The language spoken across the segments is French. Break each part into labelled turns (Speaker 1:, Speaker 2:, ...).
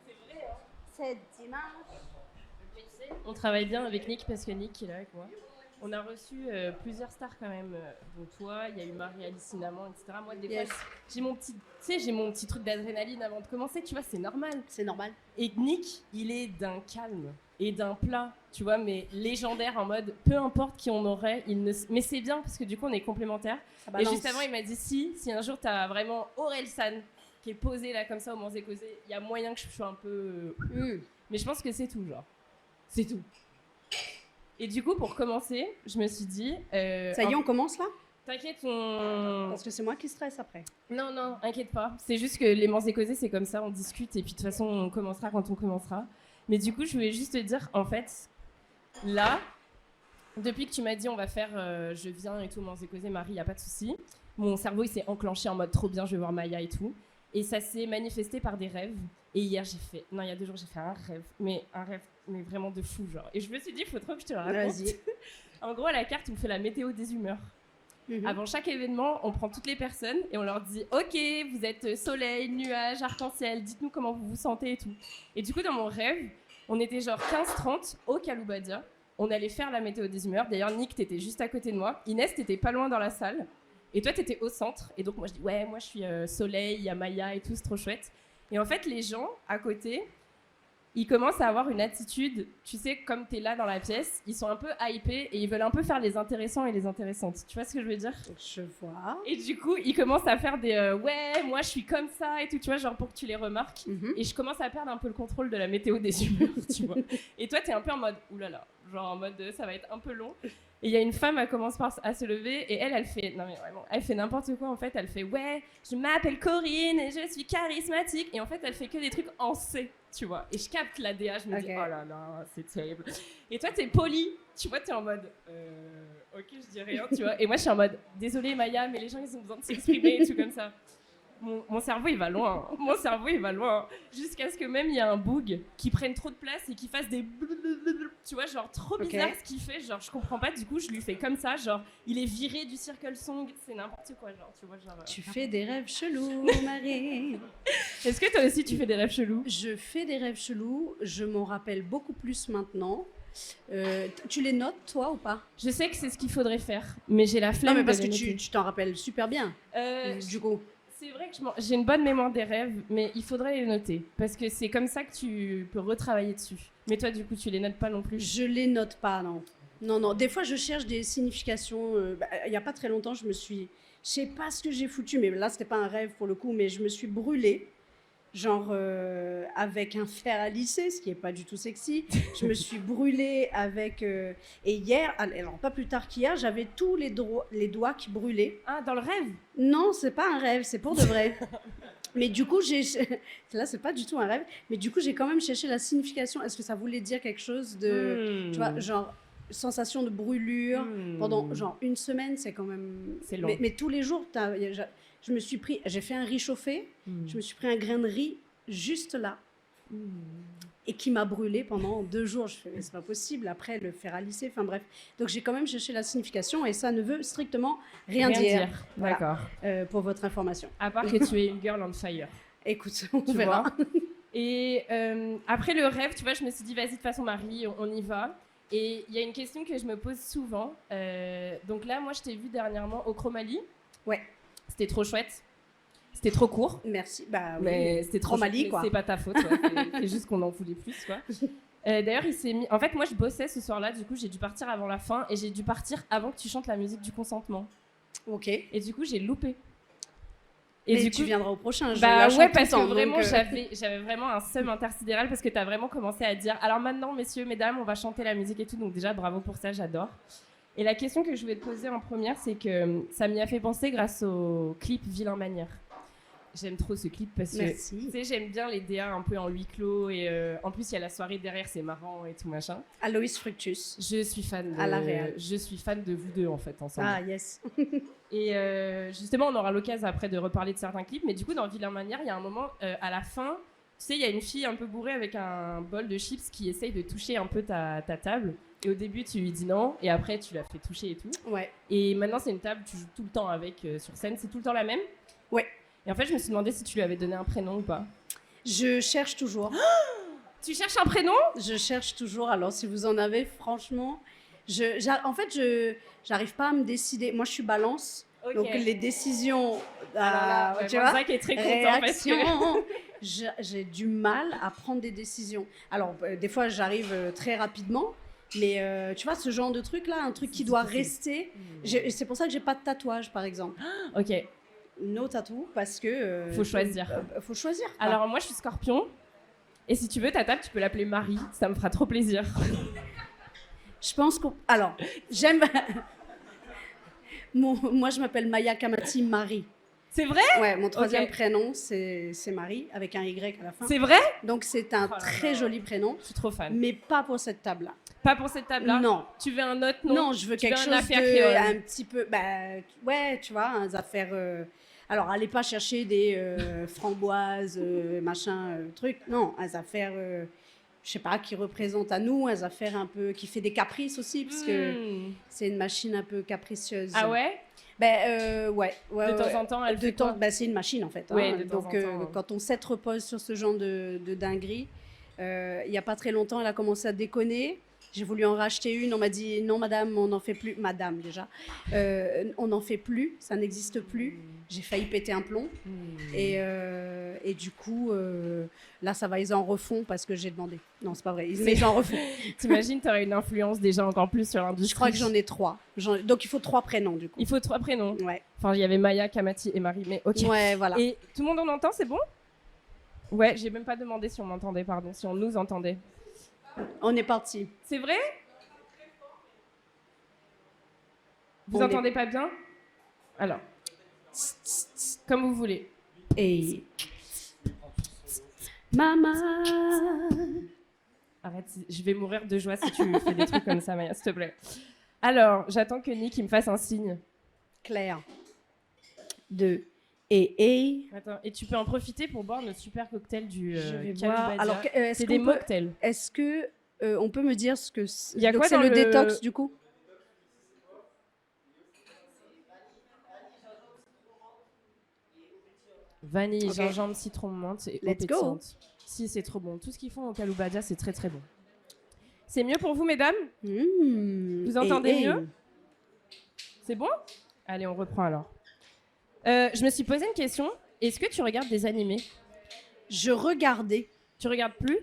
Speaker 1: C'est vrai, hein.
Speaker 2: C'est dimanche.
Speaker 1: On travaille bien avec Nick parce que Nick est là avec moi. On a reçu plusieurs stars quand même, dont toi, il y a eu Marie-Alice Cinnamon, etc. Moi, des fois, j'ai mon petit truc d'adrénaline avant de commencer, tu vois, c'est normal.
Speaker 2: C'est normal.
Speaker 1: Et Nick, il est d'un calme et d'un plat, tu vois, mais légendaire en mode, peu importe qui on aurait, mais c'est bien parce que du coup, on est complémentaires. Et juste avant, il m'a dit, si un jour, t'as vraiment Orelsan qui est posé là comme ça au Mans et Causé, il y a moyen que je sois un peu... Mais je pense que c'est tout, genre. C'est tout. Et du coup, pour commencer, je me suis dit...
Speaker 2: Ça y est, on commence là ?
Speaker 1: T'inquiète,
Speaker 2: Parce que c'est moi qui stresse après.
Speaker 1: Non, inquiète pas. C'est juste que les Mans et Causé, c'est comme ça, on discute et puis de toute façon, on commencera quand on commencera. Mais du coup, je voulais juste te dire, en fait, là, depuis que tu m'as dit on va faire je viens et tout, Mans et Causé, Marie, y a pas de souci, mon cerveau, il s'est enclenché en mode trop bien, je vais voir Maya et tout. Et ça s'est manifesté par des rêves. Et hier, il y a 2 jours, j'ai fait un rêve, mais vraiment de fou, genre. Et je me suis dit, il faut trop que je te le raconte.
Speaker 2: Vas-y.
Speaker 1: En gros, à la carte, on fait la météo des humeurs. Avant chaque événement, on prend toutes les personnes et on leur dit « Ok, vous êtes soleil, nuage, arc-en-ciel, dites-nous comment vous vous sentez et tout. » Et du coup, dans mon rêve, on était genre 15-30 au Kaloubadia. On allait faire la météo des humeurs. D'ailleurs, Nick, t'étais juste à côté de moi. Inès, t'étais pas loin dans la salle. Et toi, t'étais au centre. Et donc, moi, je dis « Ouais, moi, je suis soleil, il y a Maya et tout, c'est trop chouette. » Et en fait, les gens à côté, ils commencent à avoir une attitude, tu sais, comme t'es là dans la pièce, ils sont un peu hypés et ils veulent un peu faire les intéressants et les intéressantes. Tu vois ce que je veux dire ?
Speaker 2: Je vois.
Speaker 1: Et du coup, ils commencent à faire des ouais, moi je suis comme ça et tout, tu vois, genre pour que tu les remarques. Et je commence à perdre un peu le contrôle de la météo des humeurs, tu vois. Et toi, t'es un peu en mode oulala, genre en mode ça va être un peu long. Et il y a une femme, elle commence à se lever et elle fait, non mais vraiment, elle fait n'importe quoi en fait. Elle fait ouais, je m'appelle Corinne et je suis charismatique. Et en fait, elle fait que des trucs en C, tu vois. Et je capte la DA, je me dis oh là là, c'est terrible. Et toi, t'es poli, tu vois, t'es en mode ok, je dis rien, tu vois. Et moi, je suis en mode désolée Maya, mais les gens ils ont besoin de s'exprimer et tout comme ça. Mon cerveau il va loin, jusqu'à ce que même il y a un bug qui prenne trop de place et qui fasse des tu vois, genre trop bizarre ce qu'il fait, genre je comprends pas, du coup je lui fais comme ça, genre il est viré du circle song, c'est n'importe quoi, genre tu vois, genre
Speaker 2: tu fais des rêves chelous, Marie.
Speaker 1: Est-ce que toi aussi tu fais des rêves chelous?
Speaker 2: Je fais des rêves chelous, je m'en rappelle beaucoup plus maintenant. Tu les notes toi ou pas?
Speaker 1: Je sais que c'est ce qu'il faudrait faire, mais j'ai la flemme.
Speaker 2: Non mais parce que tu t'en rappelles super bien, du coup.
Speaker 1: C'est vrai que j'ai une bonne mémoire des rêves, mais il faudrait les noter. Parce que c'est comme ça que tu peux retravailler dessus. Mais toi, du coup, tu les notes pas non plus?
Speaker 2: Je les note pas, non. Non. Des fois, je cherche des significations. Il y a pas très longtemps, je sais pas ce que j'ai foutu, mais là, c'était pas un rêve pour le coup, mais je me suis brûlée. Genre avec un fer à lisser, ce qui n'est pas du tout sexy. Je me suis brûlée avec... et hier, alors pas plus tard qu'hier, j'avais tous les doigts qui brûlaient.
Speaker 1: Ah, dans le rêve?
Speaker 2: Non, c'est pas un rêve, c'est pour de vrai. Mais du coup, là, c'est pas du tout un rêve, mais du coup, j'ai quand même cherché la signification. Est-ce que ça voulait dire quelque chose de... Tu vois, genre, sensation de brûlure pendant genre 1 semaine, c'est quand même...
Speaker 1: C'est long.
Speaker 2: Mais tous les jours, j'ai fait un riz chauffé, je me suis pris un grain de riz juste là, et qui m'a brûlé pendant 2 jours. Je fais, mais c'est pas possible, après le fer à lisser, enfin bref. Donc j'ai quand même cherché la signification, et ça ne veut strictement rien dire. Voilà.
Speaker 1: D'accord.
Speaker 2: Pour votre information.
Speaker 1: À part que tu es une girl on fire.
Speaker 2: Écoute, on verra.
Speaker 1: Et après le rêve, tu vois, je me suis dit, vas-y, de toute façon, Marie, on y va. Et il y a une question que je me pose souvent. Donc là, moi, je t'ai vue dernièrement au Chromalie.
Speaker 2: Ouais.
Speaker 1: C'était trop chouette. C'était trop court.
Speaker 2: Merci. Bah oui.
Speaker 1: Mais c'était trop
Speaker 2: Chromalie, quoi.
Speaker 1: C'est pas ta faute. Ouais. C'est juste qu'on en voulait plus, quoi. D'ailleurs, il s'est mis... En fait, moi, je bossais ce soir-là. Du coup, j'ai dû partir avant la fin. Et j'ai dû partir avant que tu chantes la musique du consentement.
Speaker 2: Ok.
Speaker 1: Et du coup, j'ai loupé.
Speaker 2: Et mais tu viendras au prochain.
Speaker 1: Bah ouais, parce que vraiment, j'avais vraiment un seum intersidéral parce que t'as vraiment commencé à dire alors maintenant, messieurs, mesdames, on va chanter la musique et tout. Donc déjà, bravo pour ça, j'adore. Et la question que je voulais te poser en première, c'est que ça m'y a fait penser grâce au clip Vilain Manière. J'aime trop ce clip parce que tu sais, j'aime bien les DA un peu en huis clos et en plus il y a la soirée derrière, c'est marrant et tout machin.
Speaker 2: Aloïs Fructus.
Speaker 1: Je suis fan
Speaker 2: à la Réal.
Speaker 1: Je suis fan de vous deux en fait ensemble.
Speaker 2: Ah yes.
Speaker 1: Et justement, on aura l'occasion après de reparler de certains clips, mais du coup dans Vilain Manière, il y a un moment à la fin, tu sais, il y a une fille un peu bourrée avec un bol de chips qui essaye de toucher un peu ta table. Et au début, tu lui dis non, et après, tu la fais toucher et tout.
Speaker 2: Ouais.
Speaker 1: Et maintenant, c'est une table, tu joues tout le temps avec sur scène. C'est tout le temps la même?
Speaker 2: Ouais.
Speaker 1: Et en fait, je me suis demandé si tu lui avais donné un prénom ou pas.
Speaker 2: Je cherche toujours.
Speaker 1: Tu cherches un prénom?
Speaker 2: Je cherche toujours. Alors, si vous en avez, franchement, en fait, j'arrive pas à me décider. Moi, je suis balance.
Speaker 1: Okay.
Speaker 2: Donc, les décisions,
Speaker 1: tu vois, Zach est très content parce que...
Speaker 2: j'ai du mal à prendre des décisions. Alors, des fois, j'arrive très rapidement. Mais tu vois, ce genre de truc-là, un truc qui doit rester. C'est pour ça que j'ai pas de tatouage, par exemple.
Speaker 1: Ok.
Speaker 2: No tatou, parce que...
Speaker 1: faut choisir.
Speaker 2: Faut choisir. Quoi.
Speaker 1: Alors, moi, je suis Scorpion. Et si tu veux, ta table, tu peux l'appeler Marie. Ça me fera trop plaisir.
Speaker 2: Je pense que... Alors, j'aime... Moi, je m'appelle Maya Kamati Marie.
Speaker 1: C'est vrai?
Speaker 2: Ouais, mon troisième prénom, c'est Marie, avec un Y à la fin.
Speaker 1: C'est vrai?
Speaker 2: Donc, c'est un très joli prénom.
Speaker 1: Je suis trop fan.
Speaker 2: Mais pas pour cette table-là.
Speaker 1: Pas pour cette table-là?
Speaker 2: Non.
Speaker 1: Tu veux un autre nom?
Speaker 2: Non, je veux quelque chose de... un petit peu... ouais, tu vois, des affaires... Alors, allez pas chercher des framboises, machin, truc. Non, des affaires... je sais pas, qui représente à nous, un affaire un peu qui fait des caprices aussi, parce que c'est une machine un peu capricieuse.
Speaker 1: Ah ouais?
Speaker 2: Ouais.
Speaker 1: De temps en temps, elle fait quoi?
Speaker 2: C'est une machine en fait.
Speaker 1: Ouais,
Speaker 2: donc quand on repose sur ce genre de dinguerie, il y a pas très longtemps, elle a commencé à déconner. J'ai voulu en racheter une, on m'a dit non madame, on n'en fait plus. Madame déjà, on n'en fait plus, ça n'existe plus. J'ai failli péter un plomb. Et du coup, là ça va, ils en refont parce que j'ai demandé. Non, c'est pas vrai, mais ils en refont.
Speaker 1: T'imagines, t'aurais une influence déjà encore plus sur l'industrie.
Speaker 2: Je crois que j'en ai 3. Donc il faut 3 prénoms du coup.
Speaker 1: Il faut 3 prénoms.
Speaker 2: Ouais.
Speaker 1: Enfin, il y avait Maya, Kamati et Marie, mais ok.
Speaker 2: Ouais, voilà.
Speaker 1: Et tout le monde en entend, c'est bon? Ouais, j'ai même pas demandé si on m'entendait, pardon, si on nous entendait.
Speaker 2: On est parti.
Speaker 1: C'est vrai? Vous entendez pas bien? Alors, comme vous voulez.
Speaker 2: Et maman.
Speaker 1: Arrête, je vais mourir de joie si tu fais des trucs comme ça, Maya, s'il te plaît. Alors, j'attends que Nick il me fasse un signe.
Speaker 2: Claire. Et.
Speaker 1: Attends, et tu peux en profiter pour boire notre super cocktail du
Speaker 2: je vais
Speaker 1: Kaloubadia.
Speaker 2: boire. Alors,
Speaker 1: c'est des mocktails.
Speaker 2: Est-ce que on peut me dire ce que c'est?
Speaker 1: Il y a quoi
Speaker 2: c'est
Speaker 1: dans
Speaker 2: le détox du coup?
Speaker 1: Vanille, gingembre, citron, menthe et eau
Speaker 2: Let's go.
Speaker 1: pétillante. Si, c'est trop bon. Tout ce qu'ils font au Kaloubadia, c'est très très bon. C'est mieux pour vous, mesdames? Vous entendez mieux? C'est bon? Allez, on reprend alors. Je me suis posé une question. Est-ce que tu regardes des animés?
Speaker 2: Je regardais.
Speaker 1: Tu regardes plus?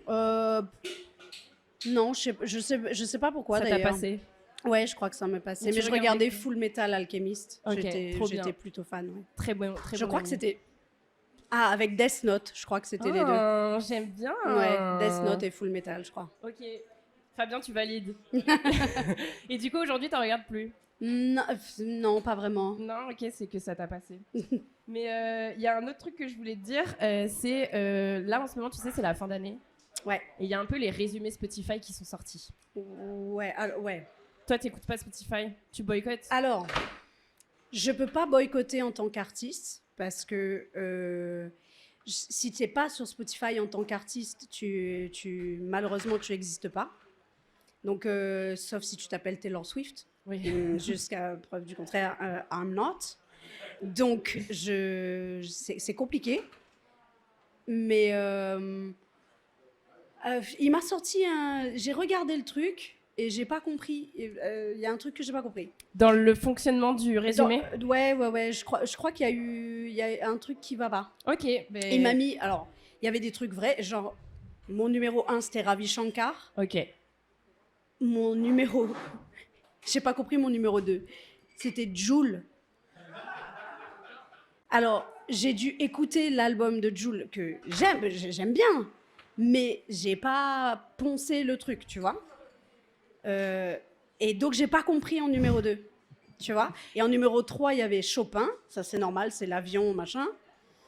Speaker 2: Non, je sais pas pourquoi d'ailleurs.
Speaker 1: Ça t'a passé?
Speaker 2: Ouais, je crois que ça m'est passé. Mais je regardais Full Metal Alchemist.
Speaker 1: Okay,
Speaker 2: j'étais plutôt fan. Ouais.
Speaker 1: Très bon, très
Speaker 2: je
Speaker 1: bon.
Speaker 2: crois que c'était... Ah, avec Death Note, je crois que c'était les deux.
Speaker 1: J'aime bien.
Speaker 2: Ouais, Death Note et Full Metal, je crois.
Speaker 1: Ok. Fabien, tu valides. Et du coup, aujourd'hui, t'en regardes plus?
Speaker 2: Non, pas vraiment.
Speaker 1: Non, ok, c'est que ça t'a passé. Mais il y a un autre truc que je voulais te dire, c'est là en ce moment, tu sais, c'est la fin d'année.
Speaker 2: Ouais.
Speaker 1: Et il y a un peu les résumés Spotify qui sont sortis.
Speaker 2: Ouais, alors, ouais.
Speaker 1: Toi, t'écoutes pas Spotify? Tu boycottes?
Speaker 2: Alors, je peux pas boycotter en tant qu'artiste parce que si t'es pas sur Spotify en tant qu'artiste, malheureusement, tu n'existes pas. Donc, sauf si tu t'appelles Taylor Swift.
Speaker 1: Oui.
Speaker 2: Jusqu'à preuve du contraire, I'm not. Donc, c'est compliqué. Mais il m'a sorti j'ai regardé le truc et j'ai pas compris. Il y a un truc que j'ai pas compris.
Speaker 1: Dans le fonctionnement du résumé?
Speaker 2: Ouais. Je crois qu'il y a un truc qui va pas.
Speaker 1: Ok. Mais...
Speaker 2: Il m'a mis... Alors, il y avait des trucs vrais. Genre, mon numéro 1, c'était Ravi Shankar.
Speaker 1: Ok.
Speaker 2: Mon numéro... J'ai pas compris mon numéro 2. C'était Jul. Alors, j'ai dû écouter l'album de Jul que j'aime bien, mais j'ai pas poncé le truc, tu vois. Et donc, j'ai pas compris en numéro 2, tu vois. Et en numéro 3, il y avait Chopin. Ça, c'est normal, c'est l'avion, machin.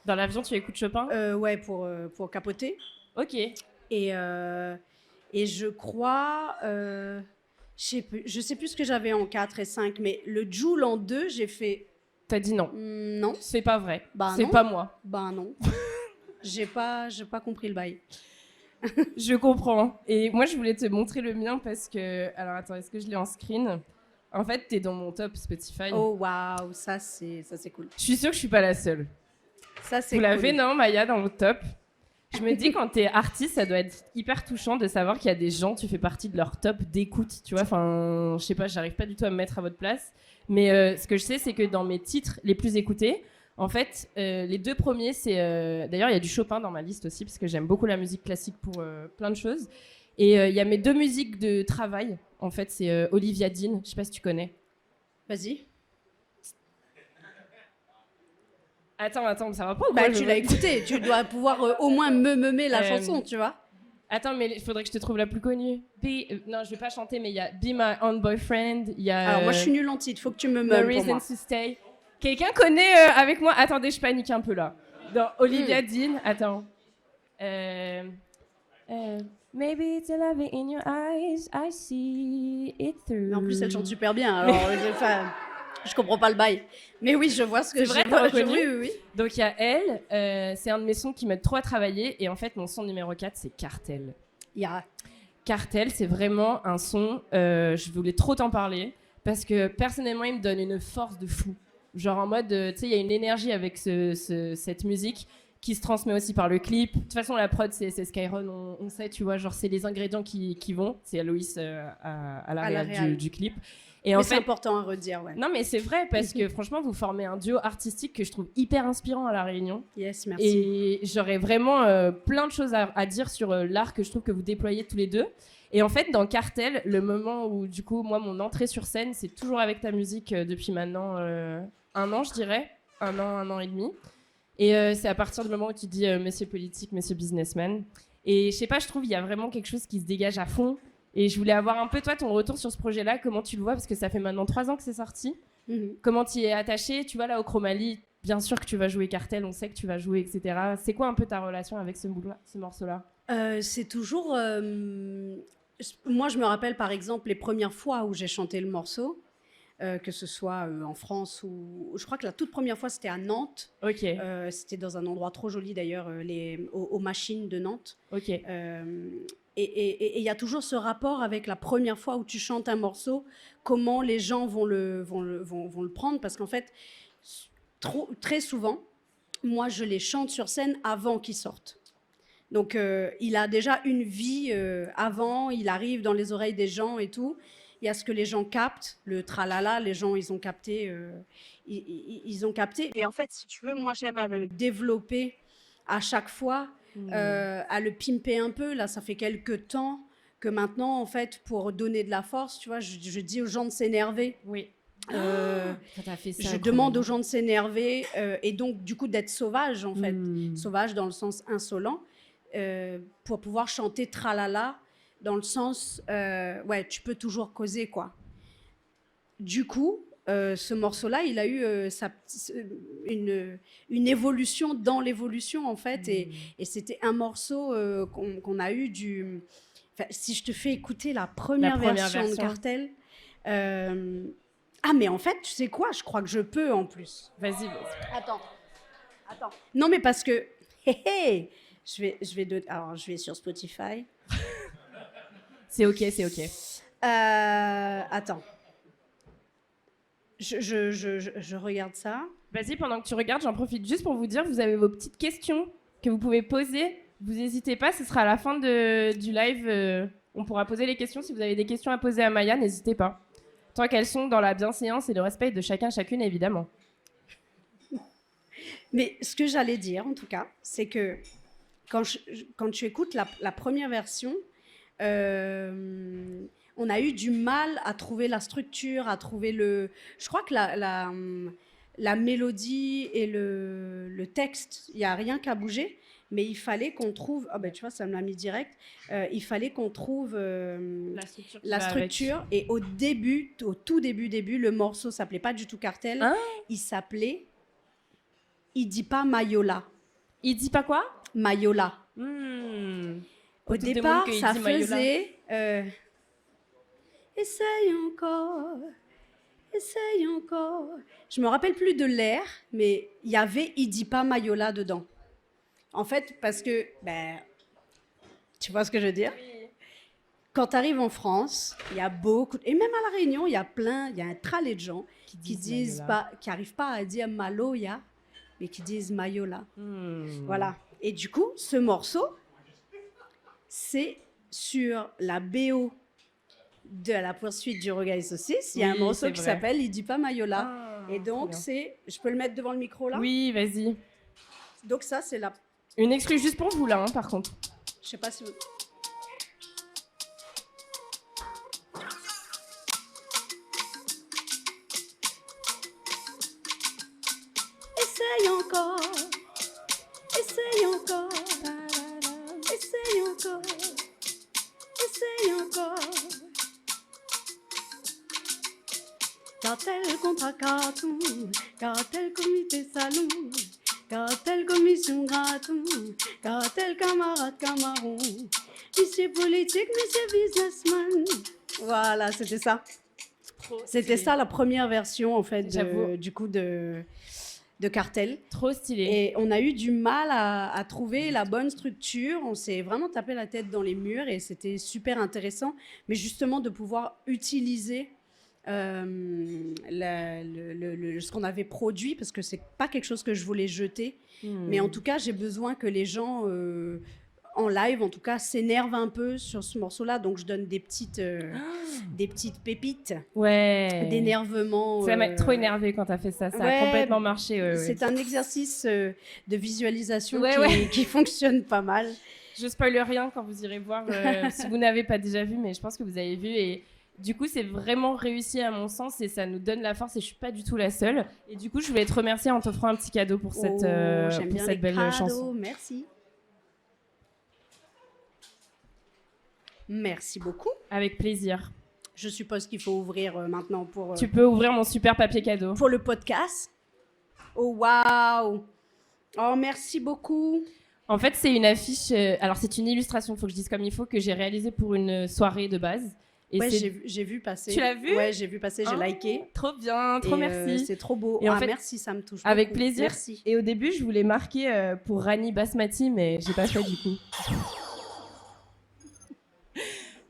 Speaker 1: Dans l'avion, tu écoutes Chopin?
Speaker 2: Ouais, pour capoter.
Speaker 1: Ok.
Speaker 2: Et je crois... je sais plus ce que j'avais en 4 et 5, mais le Joule en 2, j'ai fait...
Speaker 1: T'as dit non?
Speaker 2: Non.
Speaker 1: C'est pas vrai.
Speaker 2: Bah
Speaker 1: c'est
Speaker 2: non.
Speaker 1: pas moi.
Speaker 2: Bah non. j'ai pas compris le bail.
Speaker 1: Je comprends. Et moi, je voulais te montrer le mien parce que... Alors, attends, est-ce que je l'ai en screen? En fait, t'es dans mon top Spotify.
Speaker 2: Oh, waouh, ça, c'est cool.
Speaker 1: Je suis sûre que je suis pas la seule.
Speaker 2: Ça, c'est
Speaker 1: Vous
Speaker 2: cool.
Speaker 1: l'avez, non, Maya, dans votre top? Je me dis, quand t'es artiste, ça doit être hyper touchant de savoir qu'il y a des gens, tu fais partie de leur top d'écoute, tu vois. Enfin, je sais pas, j'arrive pas du tout à me mettre à votre place. Mais ce que je sais, c'est que dans mes titres les plus écoutés, en fait, les 2 premiers, c'est... D'ailleurs, il y a du Chopin dans ma liste aussi, parce que j'aime beaucoup la musique classique pour plein de choses. Et il y a mes 2 musiques de travail. En fait, c'est Olivia Dean, je sais pas si tu connais.
Speaker 2: Vas-y.
Speaker 1: Attends, ça va pas ou quoi?
Speaker 2: Tu l'as écouté, tu dois pouvoir au moins me la chanson, tu vois.
Speaker 1: Attends, mais il faudrait que je te trouve la plus connue. Non, je vais pas chanter, mais il y a Be My Own Boyfriend, il y a...
Speaker 2: Alors moi, je suis nulle en titre, faut que tu me
Speaker 1: No
Speaker 2: meubles pour
Speaker 1: Reason
Speaker 2: moi.
Speaker 1: to Stay. Quelqu'un connaît avec moi? Attendez, je panique un peu là. Dans Olivia Dean, attends. Maybe it's a love in your eyes, I see it through.
Speaker 2: Mais en plus, elle chante super bien, alors je comprends pas le bail. Mais oui, je vois ce que
Speaker 1: c'est vrai,
Speaker 2: oui.
Speaker 1: Donc il y a elle, c'est un de mes sons qui m'aide trop à travailler. Et en fait, mon son numéro 4, c'est Cartel. Cartel, c'est vraiment un son, je voulais trop t'en parler, parce que personnellement, il me donne une force de fou. Genre en mode, tu sais, il y a une énergie avec cette musique qui se transmet aussi par le clip. De toute façon, la prod, c'est Skyron, on sait, tu vois, genre c'est les ingrédients qui vont. C'est Aloïs à l'arrière du clip. Et en fait,
Speaker 2: c'est important à redire, ouais.
Speaker 1: Non, mais c'est vrai, parce que franchement, vous formez un duo artistique que je trouve hyper inspirant à La Réunion.
Speaker 2: Yes, merci.
Speaker 1: Et j'aurais vraiment plein de choses à dire sur l'art que je trouve que vous déployez tous les deux. Et en fait, dans Cartel, le moment où, du coup, moi, mon entrée sur scène, c'est toujours avec ta musique depuis maintenant 1 an, je dirais. 1 an et demi. Et c'est à partir du moment où tu dis monsieur politique, monsieur businessman. Et je sais pas, je trouve qu'il y a vraiment quelque chose qui se dégage à fond. Et je voulais avoir un peu, toi, ton retour sur ce projet-là. Comment tu le vois? Parce que ça fait maintenant 3 ans que c'est sorti. Comment tu y es attaché? Tu vois, là, au Chromalie, bien sûr que tu vas jouer Cartel, on sait que tu vas jouer, etc. C'est quoi un peu ta relation avec ce morceau-là?
Speaker 2: C'est toujours... Moi, je me rappelle, par exemple, les premières fois où j'ai chanté le morceau, que ce soit en France ou... Je crois que la toute première fois, c'était à Nantes.
Speaker 1: Ok.
Speaker 2: C'était dans un endroit trop joli, d'ailleurs, aux machines de Nantes.
Speaker 1: Ok.
Speaker 2: Et il y a toujours ce rapport avec la première fois où tu chantes un morceau, comment les gens vont le prendre, parce qu'en fait, très souvent, moi, je les chante sur scène avant qu'ils sortent. Donc, il a déjà une vie avant, il arrive dans les oreilles des gens et tout. Il y a ce que les gens captent, le tralala, les gens, ils ont capté. Ils ont capté. Et en fait, si tu veux, moi, j'aime à le développer à chaque fois, à le pimper un peu. Là, ça fait quelques temps que maintenant, en fait, pour donner de la force, tu vois, je dis aux gens de s'énerver.
Speaker 1: Oui.
Speaker 2: T'as fait ça, je demande aux gens de s'énerver et donc, du coup, d'être sauvage, en fait. Sauvage dans le sens insolent. Pour pouvoir chanter tralala dans le sens ouais, tu peux toujours causer, quoi. Du coup, ce morceau-là, il a eu une évolution dans l'évolution, en fait, et c'était un morceau qu'on a eu du... Enfin, si je te fais écouter la première version de Cartel... Ah, mais en fait, tu sais quoi? Je crois que je peux, en plus.
Speaker 1: Vas-y.
Speaker 2: Attends. Non, mais parce que... Je vais sur Spotify.
Speaker 1: C'est ok.
Speaker 2: Attends. Je regarde ça.
Speaker 1: Vas-y, pendant que tu regardes, j'en profite juste pour vous dire, vous avez vos petites questions que vous pouvez poser. Vous n'hésitez pas, ce sera à la fin du live. On pourra poser les questions. Si vous avez des questions à poser à Maya, n'hésitez pas. Tant qu'elles sont dans la bienséance et le respect de chacune, évidemment.
Speaker 2: Mais ce que j'allais dire, en tout cas, c'est que quand tu écoutes la première version, on a eu du mal à trouver la structure, à trouver le... Je crois que la mélodie et le texte, il n'y a rien qu'à bouger, mais il fallait qu'on trouve... Ah ben tu vois, ça me l'a mis direct. Il fallait qu'on trouve la structure. Et au tout début, le morceau s'appelait pas du tout Cartel.
Speaker 1: Hein?
Speaker 2: Il s'appelait... Il dit pas Mayola.
Speaker 1: Il dit pas quoi?
Speaker 2: Mayola. Au départ, ça faisait essaye encore. Je me rappelle plus de l'air, mais il y avait il dit pas Mayola dedans. En fait, parce que tu vois ce que je veux dire? Oui. Quand tu arrives en France, il y a beaucoup, et même à La Réunion, il y a un tralet de gens qui disent pas, qui n'arrivent pas à dire Maloya, mais qui disent Mayola. Voilà. Et du coup, ce morceau, c'est sur la BO de La poursuite du regard et saucisse. Il y a un morceau qui s'appelle Il dit pas Mayola. Et donc, je peux le mettre devant le micro là?
Speaker 1: Oui, vas-y.
Speaker 2: Donc ça, c'est la...
Speaker 1: Une exclue juste pour vous là, par contre.
Speaker 2: Je sais pas si vous... Essaye encore, essaye encore, essaye encore, essaye encore. Cartel contre carton, cartel comité salon, cartel commission graton, cartel camarade camaron, monsieur politique, monsieur businessman. Voilà, c'était ça. C'était ça la première version en fait du coup de Cartel.
Speaker 1: Trop stylé.
Speaker 2: Et on a eu du mal à trouver la bonne structure. On s'est vraiment tapé la tête dans les murs et c'était super intéressant. Mais justement, de pouvoir utiliser ce qu'on avait produit, parce que c'est pas quelque chose que je voulais jeter. Mais en tout cas, j'ai besoin que les gens... en live, en tout cas, s'énerve un peu sur ce morceau-là. Donc, je donne des petites pépites d'énervement.
Speaker 1: Ça m'a trop énervé quand tu as fait ça. Ça a complètement marché.
Speaker 2: C'est un exercice de visualisation qui fonctionne pas mal.
Speaker 1: Je spoil rien quand vous irez voir, si vous n'avez pas déjà vu, mais je pense que vous avez vu. Et du coup, c'est vraiment réussi à mon sens et ça nous donne la force et je suis pas du tout la seule. Et du coup, je voulais te remercier en t'offrant un petit cadeau pour cette belle chanson.
Speaker 2: Merci. Merci beaucoup.
Speaker 1: Avec plaisir.
Speaker 2: Je suppose qu'il faut ouvrir maintenant pour...
Speaker 1: Tu peux ouvrir mon super papier cadeau.
Speaker 2: Pour le podcast. Oh, waouh! Oh, merci beaucoup.
Speaker 1: En fait, c'est une affiche... alors, c'est une illustration, il faut que je dise comme il faut, que j'ai réalisée pour une soirée de base. Et
Speaker 2: j'ai vu passer.
Speaker 1: Tu l'as vu?
Speaker 2: Ouais, j'ai vu passer, j'ai liké.
Speaker 1: Trop bien, trop merci.
Speaker 2: C'est trop beau.
Speaker 1: Et en fait,
Speaker 2: merci, ça me touche
Speaker 1: avec
Speaker 2: beaucoup.
Speaker 1: Plaisir.
Speaker 2: Merci.
Speaker 1: Et au début, je voulais marquer pour Rani Basmati, mais j'ai pas fait du coup.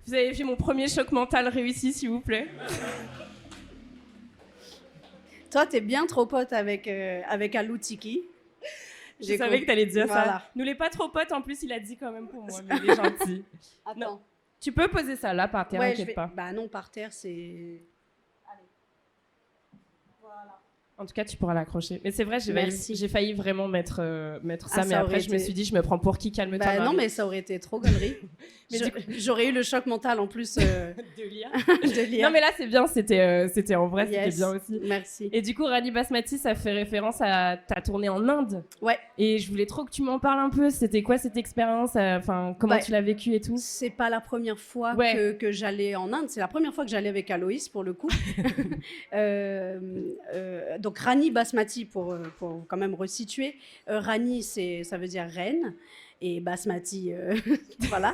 Speaker 1: Vous avez fait mon premier choc mental réussi, s'il vous plaît.
Speaker 2: Toi, t'es bien trop pote avec Alou Tiki.
Speaker 1: Je savais que t'allais dire ça. Nous, les pas trop potes, en plus, il a dit quand même pour moi, mais il est gentil.
Speaker 2: Attends.
Speaker 1: Non. Tu peux poser ça là, par terre, t'inquiète pas.
Speaker 2: Bah non, par terre, c'est... Allez. Voilà.
Speaker 1: En tout cas, tu pourras l'accrocher. Mais c'est vrai, j'ai failli vraiment mettre ça, mais après, je me suis dit, je me prends pour qui, calme-toi.
Speaker 2: Bah non, mais ça aurait été trop galerie. J'aurais eu le choc mental en plus.
Speaker 1: De lire.
Speaker 2: De lire.
Speaker 1: Non, mais là, c'est bien, c'était en vrai, c'était bien aussi.
Speaker 2: Merci.
Speaker 1: Et du coup, Rani Basmati, ça fait référence à ta tournée en Inde.
Speaker 2: Ouais.
Speaker 1: Et je voulais trop que tu m'en parles un peu. C'était quoi cette expérience? Enfin, comment tu l'as vécu et tout? C'est
Speaker 2: pas la première fois que j'allais en Inde. C'est la première fois que j'allais avec Aloïs, pour le coup. Donc, Rani Basmati, pour quand même resituer. Rani, ça veut dire reine. Et Basmati, voilà.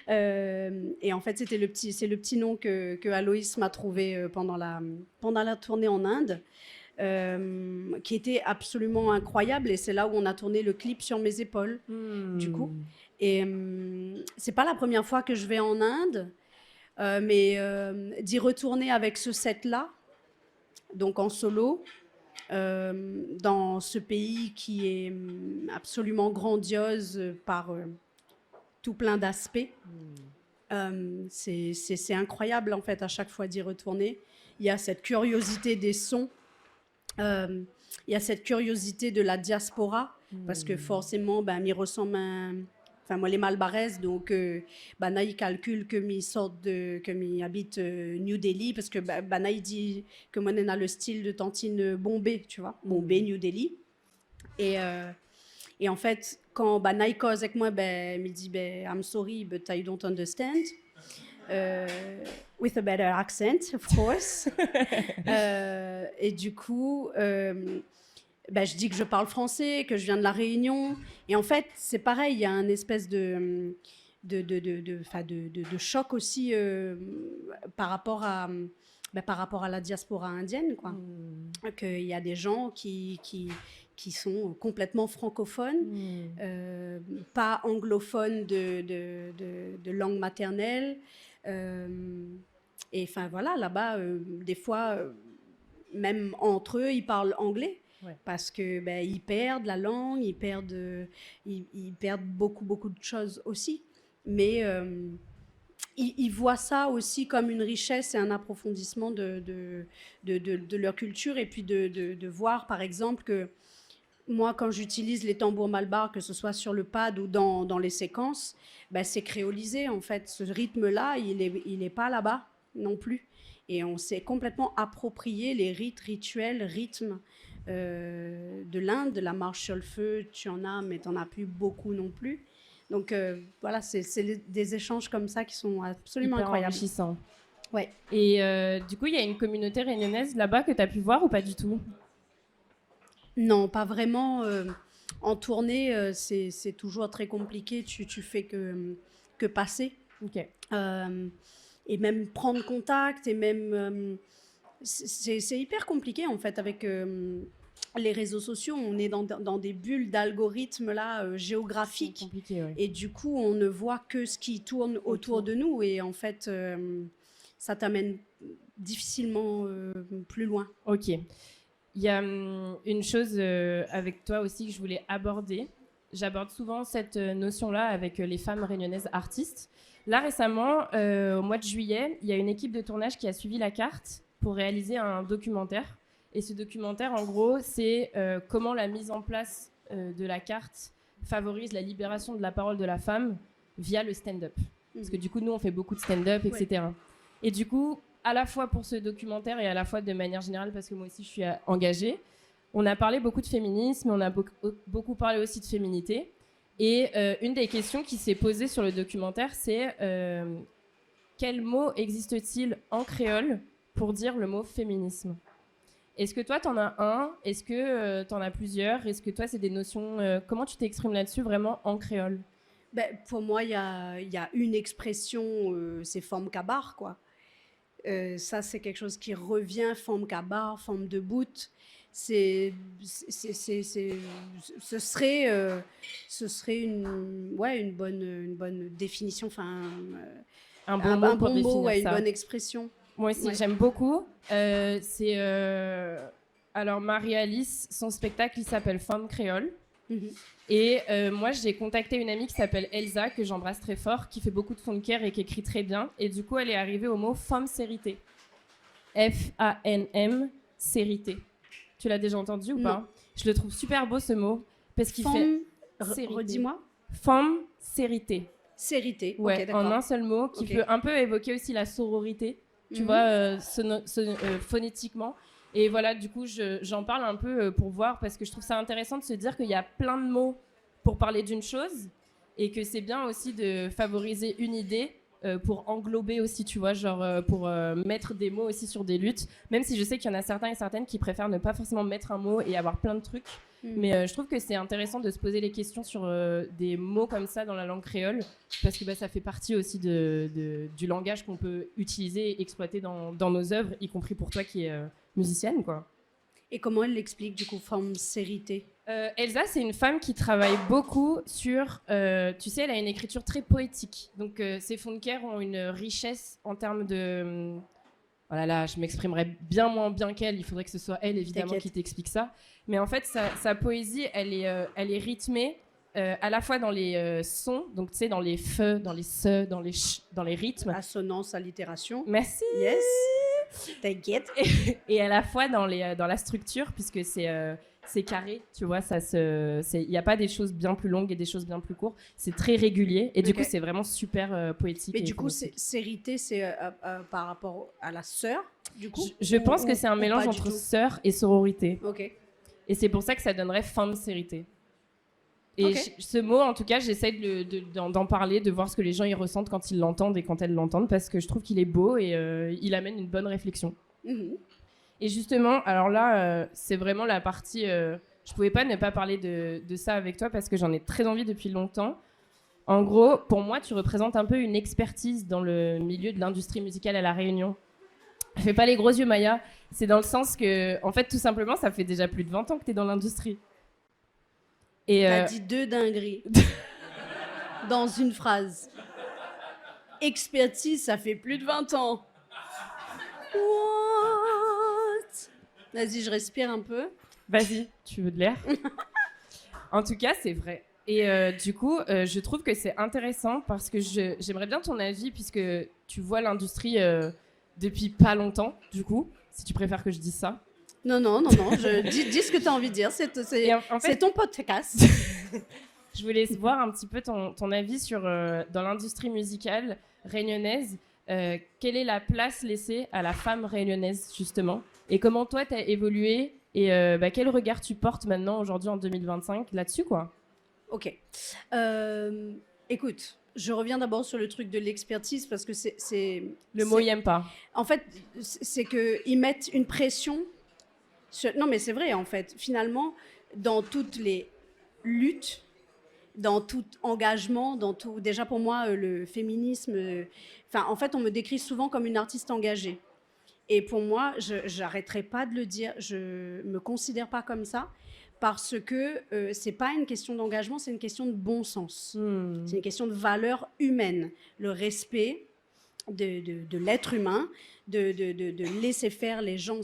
Speaker 2: Et en fait, c'est le petit nom que Aloïs m'a trouvé pendant la tournée en Inde, qui était absolument incroyable. Et c'est là où on a tourné le clip Sur mes épaules, du coup. Et c'est pas la première fois que je vais en Inde, mais d'y retourner avec ce set-là, donc en solo, dans ce pays qui est absolument grandiose par tout plein d'aspects. C'est incroyable en fait à chaque fois d'y retourner. Il y a cette curiosité des sons, il y a cette curiosité de la diaspora, parce que forcément, m'y ressemble Enfin, moi, les Malbarès, donc, Naï calcule que m'y habite New Delhi, parce que Naï dit que moi, on a le style de Tantine Bombay, tu vois, Bombay, New Delhi. Et en fait, quand Naï cause avec moi, il me dit, I'm sorry, but I don't understand. With a better accent, of course. Et du coup... je dis que je parle français, que je viens de La Réunion. Et en fait, c'est pareil, il y a un espèce de choc aussi par rapport à la diaspora indienne, quoi. Qu'il y a des gens qui sont complètement francophones, pas anglophones de langue maternelle. Et enfin, voilà, là-bas, des fois, même entre eux, ils parlent anglais.
Speaker 1: Ouais.
Speaker 2: Parce que ils perdent la langue, ils perdent beaucoup de choses aussi. Mais ils voient ça aussi comme une richesse et un approfondissement de leur culture. Et puis de voir, par exemple, que moi, quand j'utilise les tambours malbar, que ce soit sur le pad ou dans les séquences, c'est créolisé, en fait. Ce rythme-là, il est pas là-bas non plus. Et on s'est complètement approprié les rythmes de l'Inde, de la marche sur le feu. Tu en as, mais tu n'en as plus beaucoup non plus. Donc voilà, c'est des échanges comme ça qui sont absolument
Speaker 1: hyper
Speaker 2: incroyables.
Speaker 1: Enrichissants.
Speaker 2: Ouais.
Speaker 1: Et du coup, il y a une communauté réunionnaise là-bas que tu as pu voir ou pas du tout?
Speaker 2: Non, pas vraiment. En tournée, c'est toujours très compliqué. Tu fais que passer.
Speaker 1: Ok.
Speaker 2: Et même prendre contact. Et même, c'est hyper compliqué, en fait, avec les réseaux sociaux. On est dans des bulles d'algorithmes là, géographiques.
Speaker 1: C'est compliqué, ouais.
Speaker 2: Et du coup, on ne voit que ce qui tourne autour de nous. Et en fait, ça t'amène difficilement plus loin.
Speaker 1: Ok. Il y a une chose avec toi aussi que je voulais aborder. J'aborde souvent cette notion-là avec les femmes réunionnaises artistes. Là, récemment, au mois de juillet, il y a une équipe de tournage qui a suivi la carte pour réaliser un documentaire. Et ce documentaire, en gros, c'est comment la mise en place de la carte favorise la libération de la parole de la femme via le stand-up. Parce que du coup, nous, on fait beaucoup de stand-up, etc. Ouais. Et du coup, à la fois pour ce documentaire et à la fois de manière générale, parce que moi aussi je suis engagée, on a parlé beaucoup de féminisme, on a beaucoup parlé aussi de féminité. Et une des questions qui s'est posée sur le documentaire, c'est quel mot existe-t-il en créole pour dire le mot féminisme? Est-ce que toi, t'en as un? Est-ce que t'en as plusieurs? Est-ce que toi, c'est des notions... comment tu t'exprimes là-dessus vraiment en créole?
Speaker 2: Pour moi, il y a une expression, c'est forme cabar, quoi. Ça, c'est quelque chose qui revient, forme cabar, forme de bout. Ce serait une bonne définition, enfin
Speaker 1: un bon mot pour définir
Speaker 2: ouais,
Speaker 1: ça.
Speaker 2: Une bonne expression.
Speaker 1: Moi aussi, j'aime beaucoup. Alors, Marie-Alice, son spectacle, il s'appelle Femme créole. Et moi, j'ai contacté une amie qui s'appelle Elsa, que j'embrasse très fort, qui fait beaucoup de funker et qui écrit très bien. Et du coup, elle est arrivée au mot femme-sérité. F-A-N-M, sérité. Tu l'as déjà entendu ou pas? Je le trouve super beau, ce mot, parce qu'il fait...
Speaker 2: Redis-moi.
Speaker 1: Femme-sérité.
Speaker 2: Sérité,
Speaker 1: ouais,
Speaker 2: okay, d'accord.
Speaker 1: En un seul mot, qui peut un peu évoquer aussi la sororité, tu vois, phonétiquement. Et voilà, du coup, j'en parle un peu pour voir, parce que je trouve ça intéressant de se dire qu'il y a plein de mots pour parler d'une chose, et que c'est bien aussi de favoriser une idée pour englober aussi, tu vois, genre pour mettre des mots aussi sur des luttes, même si je sais qu'il y en a certains et certaines qui préfèrent ne pas forcément mettre un mot et avoir plein de trucs. Mais je trouve que c'est intéressant de se poser les questions sur des mots comme ça dans la langue créole, parce que ça fait partie aussi du langage qu'on peut utiliser et exploiter dans nos œuvres, y compris pour toi qui es musicienne, quoi.
Speaker 2: Et comment elle l'explique, du coup, forme sérité?
Speaker 1: Elsa, c'est une femme qui travaille beaucoup sur... tu sais, elle a une écriture très poétique. Donc, ses funkers ont une richesse en termes de... Oh là là, je m'exprimerais bien moins bien qu'elle. Il faudrait que ce soit elle, évidemment, qui t'explique ça. Mais en fait, sa poésie, elle est rythmée à la fois dans les sons, donc tu sais, dans les feux, dans les se, dans les rythmes.
Speaker 2: Assonance, allitération.
Speaker 1: Merci.
Speaker 2: Yes. T'inquiète.
Speaker 1: Et à la fois dans la structure, puisque c'est carré, tu vois, il n'y a pas des choses bien plus longues et des choses bien plus courtes. C'est très régulier et du coup, c'est vraiment super poétique.
Speaker 2: Mais du coup, sérité, c'est par rapport à la sœur, du coup?
Speaker 1: Je pense que c'est un mélange entre sœur et sororité.
Speaker 2: Ok.
Speaker 1: Et c'est pour ça que ça donnerait femme sérité. Et ce mot, en tout cas, j'essaie d'en parler, de voir ce que les gens y ressentent quand ils l'entendent et quand elles l'entendent, parce que je trouve qu'il est beau et il amène une bonne réflexion. Et justement, alors là, c'est vraiment la partie... je pouvais pas ne pas parler de ça avec toi parce que j'en ai très envie depuis longtemps. En gros, pour moi, tu représentes un peu une expertise dans le milieu de l'industrie musicale à La Réunion. Fais pas les gros yeux, Maya. C'est dans le sens que, en fait, tout simplement, ça fait déjà plus de 20 ans que tu es dans l'industrie.
Speaker 2: T'as dit 2 dingueries dans une phrase. Expertise, ça fait plus de 20 ans. What? Vas-y, je respire un peu.
Speaker 1: Vas-y, tu veux de l'air? En tout cas, c'est vrai. Et du coup, je trouve que c'est intéressant parce que j'aimerais bien ton avis puisque tu vois l'industrie depuis pas longtemps, du coup, si tu préfères que je dise ça.
Speaker 2: Non, dis ce que tu as envie de dire, c'est ton podcast.
Speaker 1: Je voulais voir un petit peu ton avis sur, dans l'industrie musicale réunionnaise, quelle est la place laissée à la femme réunionnaise, justement, et comment toi, tu as évolué, et quel regard tu portes maintenant, aujourd'hui, en 2025, là-dessus, quoi.
Speaker 2: Ok. Écoute, je reviens d'abord sur le truc de l'expertise, parce que c'est
Speaker 1: le mot, il n'aime pas.
Speaker 2: En fait, c'est qu'ils mettent une pression sur... Non, mais c'est vrai, en fait. Finalement, dans toutes les luttes, dans tout engagement, dans tout... Déjà, pour moi, le féminisme... en fait, on me décrit souvent comme une artiste engagée. Et pour moi, je n'arrêterai pas de le dire, je ne me considère pas comme ça, parce que ce n'est pas une question d'engagement, c'est une question de bon sens. C'est une question de valeur humaine. Le respect de l'être humain, de laisser faire les gens,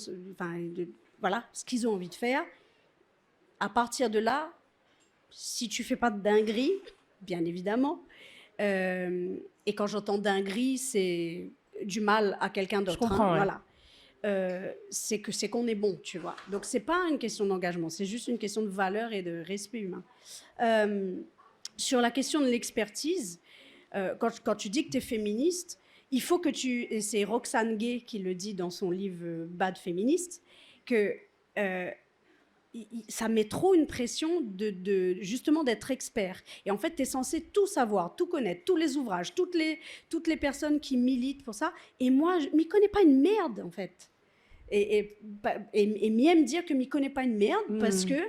Speaker 2: voilà, ce qu'ils ont envie de faire. À partir de là, si tu ne fais pas de dinguerie, bien évidemment, et quand j'entends dinguerie, c'est du mal à quelqu'un d'autre.
Speaker 1: Je comprends, ouais.
Speaker 2: Voilà. C'est qu'on est bon, tu vois. Donc, c'est pas une question d'engagement, c'est juste une question de valeur et de respect humain. Sur la question de l'expertise, quand tu dis que tu es féministe, il faut que et c'est Roxane Gay qui le dit dans son livre Bad Féministe, que ça met trop une pression justement d'être expert. Et en fait, tu es censé tout savoir, tout connaître, tous les ouvrages, toutes les personnes qui militent pour ça. Et moi, je m'y connais pas une merde, en fait. Et m'aime dire que m'y connais pas une merde, parce que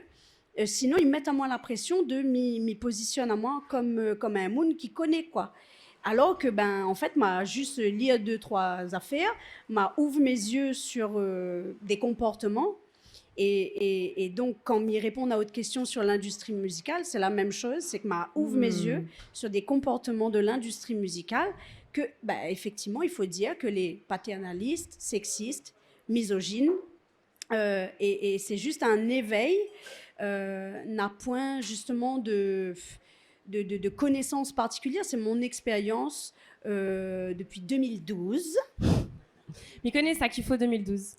Speaker 2: sinon, ils mettent à moi la pression de m'y positionner à moi comme un moon qui connaît, quoi. Alors que, en fait, m'a juste lire 2-3 affaires, m'a ouvre mes yeux sur des comportements. Et donc, quand m'y répondent à votre question sur l'industrie musicale, c'est la même chose, c'est que m'a ouvre mes yeux sur des comportements de l'industrie musicale que, effectivement, il faut dire que les paternalistes, sexistes, misogynes, et c'est juste un éveil, n'a point justement de connaissances particulières. C'est mon expérience depuis 2012.
Speaker 1: M'y connais ça qu'il faut 2012.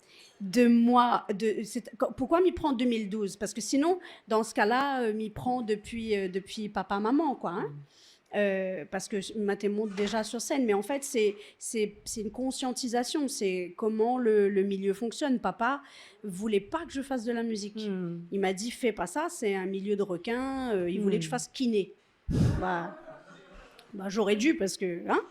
Speaker 2: Pourquoi m'y prend 2012? Parce que sinon, dans ce cas-là, m'y prend depuis papa-maman, quoi. Hein? Parce que je monte déjà sur scène. Mais en fait, c'est une conscientisation. C'est comment le milieu fonctionne. Papa voulait pas que je fasse de la musique. Il m'a dit, fais pas ça, c'est un milieu de requins. Il voulait que je fasse kiné. J'aurais dû, parce que... Hein?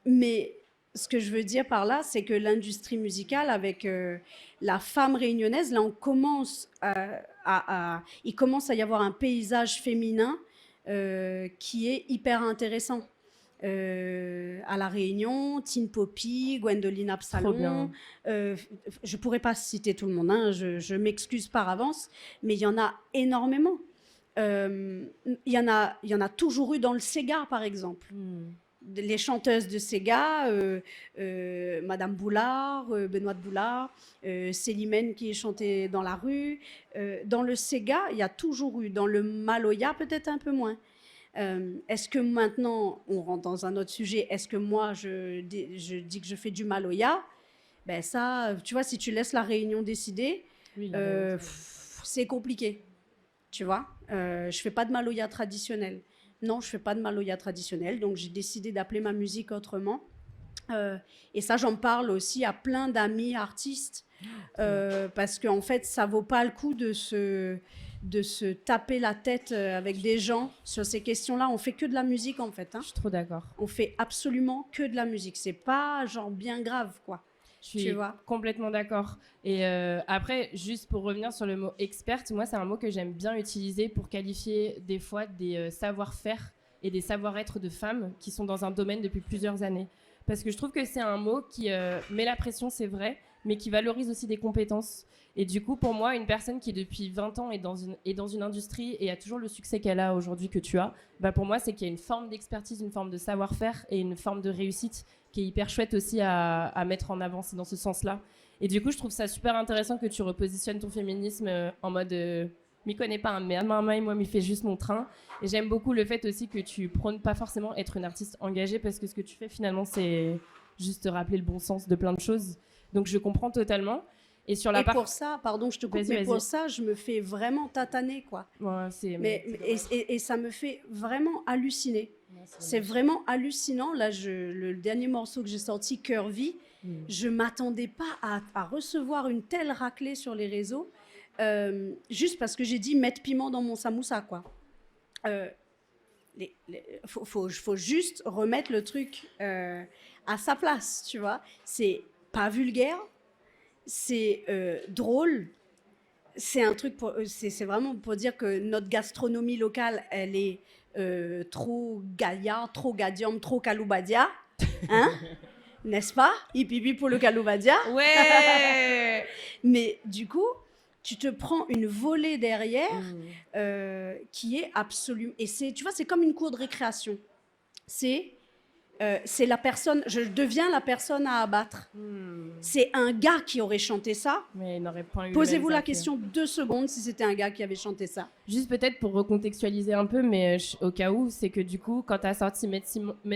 Speaker 2: Mais... Ce que je veux dire par là, c'est que l'industrie musicale, avec la femme réunionnaise, là, on commence il commence à y avoir un paysage féminin qui est hyper intéressant. À La Réunion, Tine Poppy, Gwendoline Absalon. Je ne pourrais pas citer tout le monde, hein, je m'excuse par avance, mais il y en a énormément. Il y en a toujours eu dans le Sega, par exemple. Les chanteuses de Sega, Madame Boulard, Benoît Boulard, Célimène qui chantait dans la rue. Dans le Sega, il y a toujours eu. Dans le Maloya, peut-être un peu moins. Est-ce que maintenant, on rentre dans un autre sujet, est-ce que moi, je dis que je fais du Maloya? Ça, tu vois, si tu laisses la Réunion décider, c'est compliqué. Tu vois, je ne fais pas de Maloya traditionnel. Non, je ne fais pas de Maloya traditionnel, donc j'ai décidé d'appeler ma musique autrement. Et ça, j'en parle aussi à plein d'amis artistes, parce qu'en fait, ça ne vaut pas le coup de se taper la tête avec des gens sur ces questions-là. On ne fait que de la musique, en fait. Hein.
Speaker 1: Je suis trop d'accord.
Speaker 2: On fait absolument que de la musique. Ce n'est pas genre bien grave, quoi.
Speaker 1: Je suis complètement d'accord. Et après, juste pour revenir sur le mot experte, moi, c'est un mot que j'aime bien utiliser pour qualifier des fois des savoir-faire et des savoir-être de femmes qui sont dans un domaine depuis plusieurs années. Parce que je trouve que c'est un mot qui met la pression, c'est vrai, mais qui valorise aussi des compétences. Et du coup, pour moi, une personne qui depuis 20 ans est dans une industrie et a toujours le succès qu'elle a aujourd'hui, que tu as, pour moi, c'est qu'il y a une forme d'expertise, une forme de savoir-faire et une forme de réussite qui est hyper chouette aussi à mettre en avant, c'est dans ce sens-là. Et du coup, je trouve ça super intéressant que tu repositionnes ton féminisme en mode m'y connais pas, mais moi, m'y fais juste mon train. Et j'aime beaucoup le fait aussi que tu prônes pas forcément être une artiste engagée, parce que ce que tu fais finalement, c'est juste te rappeler le bon sens de plein de choses. Donc je comprends totalement. Et sur la
Speaker 2: pour ça, pardon, je te coupe, mais pour ça, je me fais vraiment tataner, quoi.
Speaker 1: Ouais,
Speaker 2: et ça me fait vraiment halluciner. C'est vraiment hallucinant. Là, le dernier morceau que j'ai sorti, Cœur Vie, je ne m'attendais pas à recevoir une telle raclée sur les réseaux, juste parce que j'ai dit mettre piment dans mon samoussa, quoi. Faut juste remettre le truc à sa place, tu vois. C'est pas vulgaire, c'est drôle. C'est un truc c'est vraiment pour dire que notre gastronomie locale, elle est trop gaillard, trop gadium, trop caloubadia, hein, n'est-ce pas? Hippie pour le caloubadia.
Speaker 1: Ouais.
Speaker 2: Mais du coup, tu te prends une volée derrière qui est absolument... Et tu vois, c'est comme une cour de récréation. C'est la personne, je deviens la personne à abattre. C'est un gars qui aurait chanté ça.
Speaker 1: Mais il n'aurait pas eu.
Speaker 2: Posez-vous la question 2 secondes si c'était un gars qui avait chanté ça.
Speaker 1: Juste peut-être pour recontextualiser un peu, mais au cas où, c'est que du coup, quand tu as sorti mettre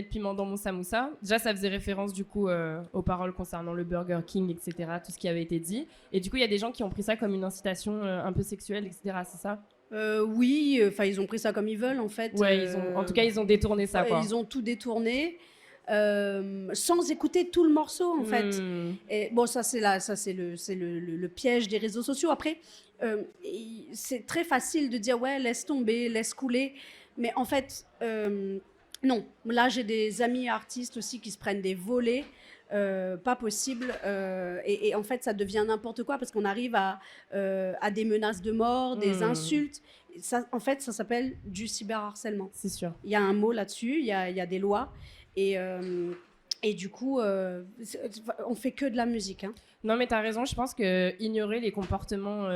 Speaker 1: piment dans mon samoussa, déjà ça faisait référence du coup aux paroles concernant le Burger King, etc., tout ce qui avait été dit. Et du coup, il y a des gens qui ont pris ça comme une incitation un peu sexuelle, etc., c'est ça?
Speaker 2: Oui, ils ont pris ça comme ils veulent en fait.
Speaker 1: Ouais, en tout cas, ils ont détourné ça, quoi.
Speaker 2: Ils ont tout détourné. Sans écouter tout le morceau en fait. Et bon, ça c'est le piège des réseaux sociaux. Après, c'est très facile de dire ouais, laisse tomber, laisse couler, mais en fait non. Là j'ai des amis artistes aussi qui se prennent des volets. Pas possible, et en fait ça devient n'importe quoi parce qu'on arrive à des menaces de mort, des insultes. Ça, en fait, ça s'appelle du cyberharcèlement.
Speaker 1: C'est sûr.
Speaker 2: Il y a un mot là-dessus, il y a des lois. Et du coup, on fait que de la musique. Hein.
Speaker 1: Non, mais t'as raison. Je pense que ignorer les comportements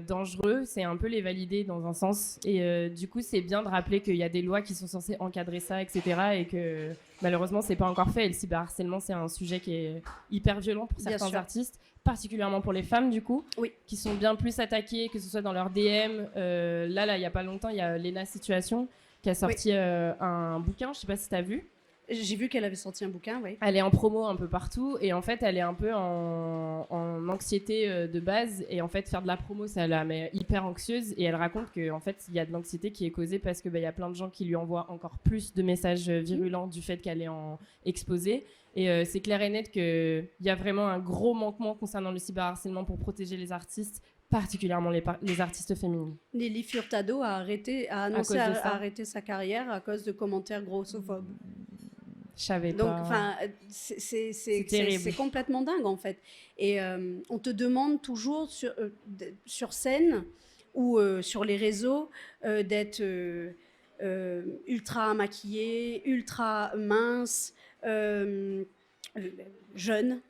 Speaker 1: dangereux, c'est un peu les valider dans un sens. Et du coup, c'est bien de rappeler qu'il y a des lois qui sont censées encadrer ça, etc. Et que malheureusement, c'est pas encore fait. Et le cyberharcèlement, c'est un sujet qui est hyper violent pour certains artistes, particulièrement pour les femmes, du coup, qui sont bien plus attaquées, que ce soit dans leur DM. Là, il y a pas longtemps, il y a Lena Situation qui a sorti un bouquin. Je sais pas si t'as vu.
Speaker 2: J'ai vu qu'elle avait sorti un bouquin, oui.
Speaker 1: Elle est en promo un peu partout et en fait, elle est un peu en anxiété de base et en fait, faire de la promo, ça la met hyper anxieuse et elle raconte qu'en fait, il y a de l'anxiété qui est causée parce que y a plein de gens qui lui envoient encore plus de messages virulents du fait qu'elle est exposée et c'est clair et net qu'il y a vraiment un gros manquement concernant le cyberharcèlement pour protéger les artistes, particulièrement les artistes féminines.
Speaker 2: Nelly Furtado a annoncé arrêter sa carrière à cause de commentaires grossophobes.
Speaker 1: Je savais
Speaker 2: Donc,
Speaker 1: pas.
Speaker 2: C'est complètement dingue en fait. Et on te demande toujours sur scène ou sur les réseaux d'être ultra maquillée, ultra mince, jeune.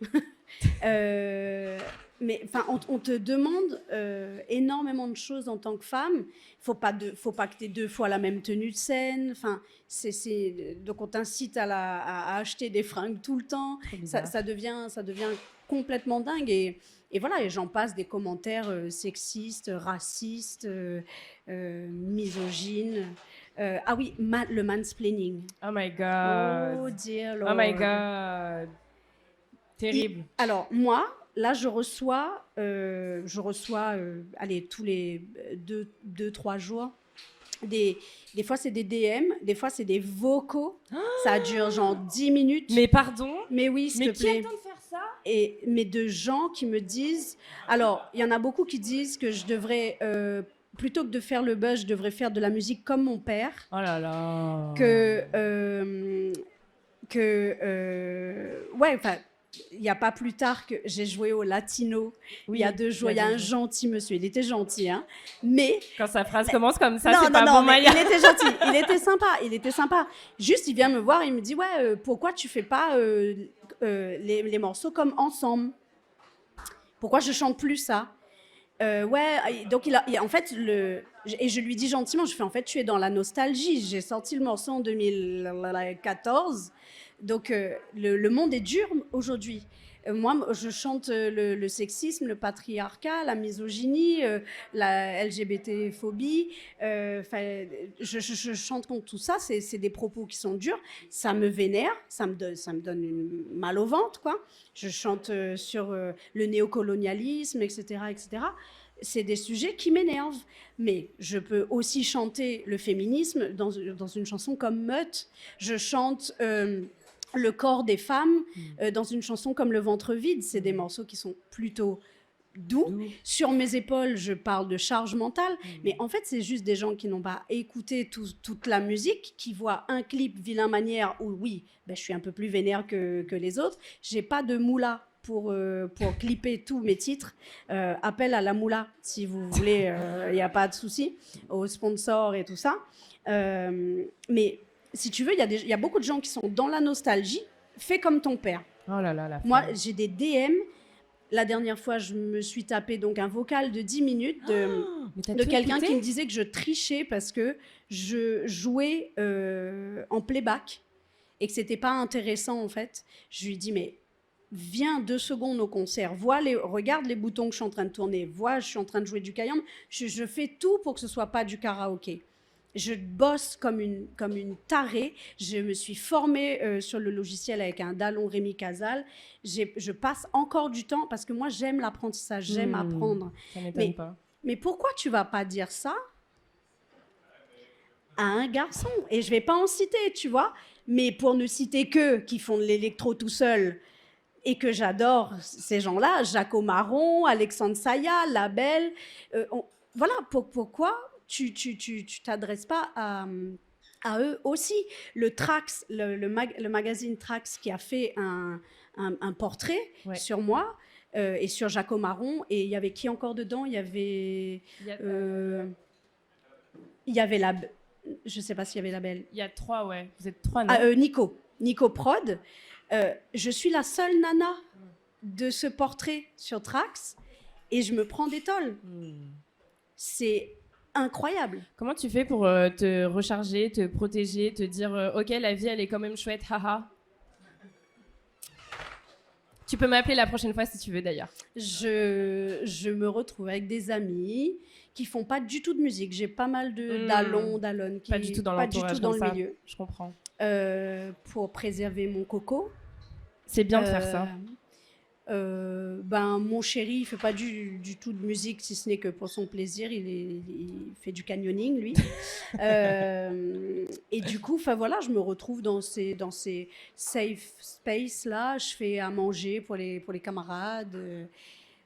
Speaker 2: Mais on te demande énormément de choses en tant que femme. Faut pas que tu aies 2 fois la même tenue de scène. Donc on t'incite à acheter des fringues tout le temps. Ça devient complètement dingue. Et voilà, et j'en passe des commentaires sexistes, racistes, misogynes. Ah oui, le mansplaining.
Speaker 1: Oh my God.
Speaker 2: Oh dear Lord.
Speaker 1: Oh my God. Terrible.
Speaker 2: Alors moi, là, je reçois allez, tous les 2-3 jours, des fois c'est des DM, des fois c'est des vocaux. Ça dure genre 10 minutes.
Speaker 1: Mais pardon?
Speaker 2: Mais oui, s'il te plaît.
Speaker 1: Mais qui a le temps de faire ça?
Speaker 2: Mais de gens qui me disent... Alors, il y en a beaucoup qui disent que je devrais... plutôt que de faire le buzz, je devrais faire de la musique comme mon père.
Speaker 1: Oh là là.
Speaker 2: Ouais, enfin... Il n'y a pas plus tard que j'ai joué au Latino. Oui, il y a 2 jours, il y a un gentil monsieur. Il était gentil, hein. Mais...
Speaker 1: Quand sa phrase commence comme ça, c'est pas bon, Maya.
Speaker 2: Il était gentil, il était sympa. Juste, il vient me voir, il me dit, ouais, pourquoi tu fais pas les morceaux comme ensemble? Pourquoi je chante plus ça? Ouais, donc en fait, Et je lui dis gentiment, je fais en fait, tu es dans la nostalgie. J'ai sorti le morceau en 2014. Donc, le monde est dur aujourd'hui. Moi, je chante le sexisme, le patriarcat, la misogynie, la LGBT-phobie. Je chante contre tout ça. C'est des propos qui sont durs. Ça me vénère, ça me donne une mal au ventre, quoi. Je chante sur le néocolonialisme, etc., etc. C'est des sujets qui m'énervent. Mais je peux aussi chanter le féminisme dans une chanson comme Meute. Je chante le corps des femmes dans une chanson comme Le ventre vide. C'est des morceaux qui sont plutôt doux. Sur mes épaules, je parle de charge mentale. Mais en fait, c'est juste des gens qui n'ont pas écouté toute la musique, qui voient un clip Vilain Manière où, oui, je suis un peu plus vénère que les autres. J'ai pas de moula pour clipper tous mes titres. Appel à la moula, si vous voulez, il n'y a pas de souci, aux sponsors et tout ça. Mais si tu veux, il y a beaucoup de gens qui sont dans la nostalgie. Fais comme ton père.
Speaker 1: Oh là là,
Speaker 2: moi, j'ai des DM. La dernière fois, je me suis tapé donc un vocal de 10 minutes de quelqu'un qui me disait que je trichais parce que je jouais en playback et que c'était pas intéressant en fait. Je lui dis mais viens 2 secondes au concert, regarde les boutons que je suis en train de tourner, je suis en train de jouer du kayam, je fais tout pour que ce soit pas du karaoké. Je bosse comme une tarée. Je me suis formée sur le logiciel avec un dallon Rémi Casal. Je passe encore du temps parce que moi, j'aime l'apprentissage, j'aime apprendre.
Speaker 1: Ça m'étonne pas.
Speaker 2: Mais pourquoi tu vas pas dire ça à un garçon? Et je vais pas en citer, tu vois. Mais pour ne citer qu'eux qui font de l'électro tout seuls et que j'adore ces gens-là, Jaco Marron, Alexandre Saya, Label. Voilà, pourquoi tu t'adresses pas à eux aussi. Le Trax, le magazine Trax qui a fait un portrait sur moi et sur Jaco Marron, et il y avait qui encore dedans? Il y avait je sais pas s'il y avait Label.
Speaker 1: Il y a 3, ouais. Vous êtes 3, non?
Speaker 2: Nico Prod. Je suis la seule nana de ce portrait sur Trax et je me prends des tolls. C'est incroyable.
Speaker 1: Comment tu fais pour te recharger, te protéger, te dire ok, la vie elle est quand même chouette, haha. Tu peux m'appeler la prochaine fois si tu veux d'ailleurs.
Speaker 2: Je me retrouve avec des amis qui font pas du tout de musique. J'ai pas mal d'Alon qui
Speaker 1: pas du tout dans l'entourage,
Speaker 2: le milieu.
Speaker 1: Je comprends.
Speaker 2: Pour préserver mon coco.
Speaker 1: C'est bien de faire ça.
Speaker 2: Mon chéri, il fait pas du tout de musique, si ce n'est que pour son plaisir. Il fait du canyoning, lui. Et du coup, voilà, je me retrouve dans ces safe space là. Je fais à manger pour les camarades.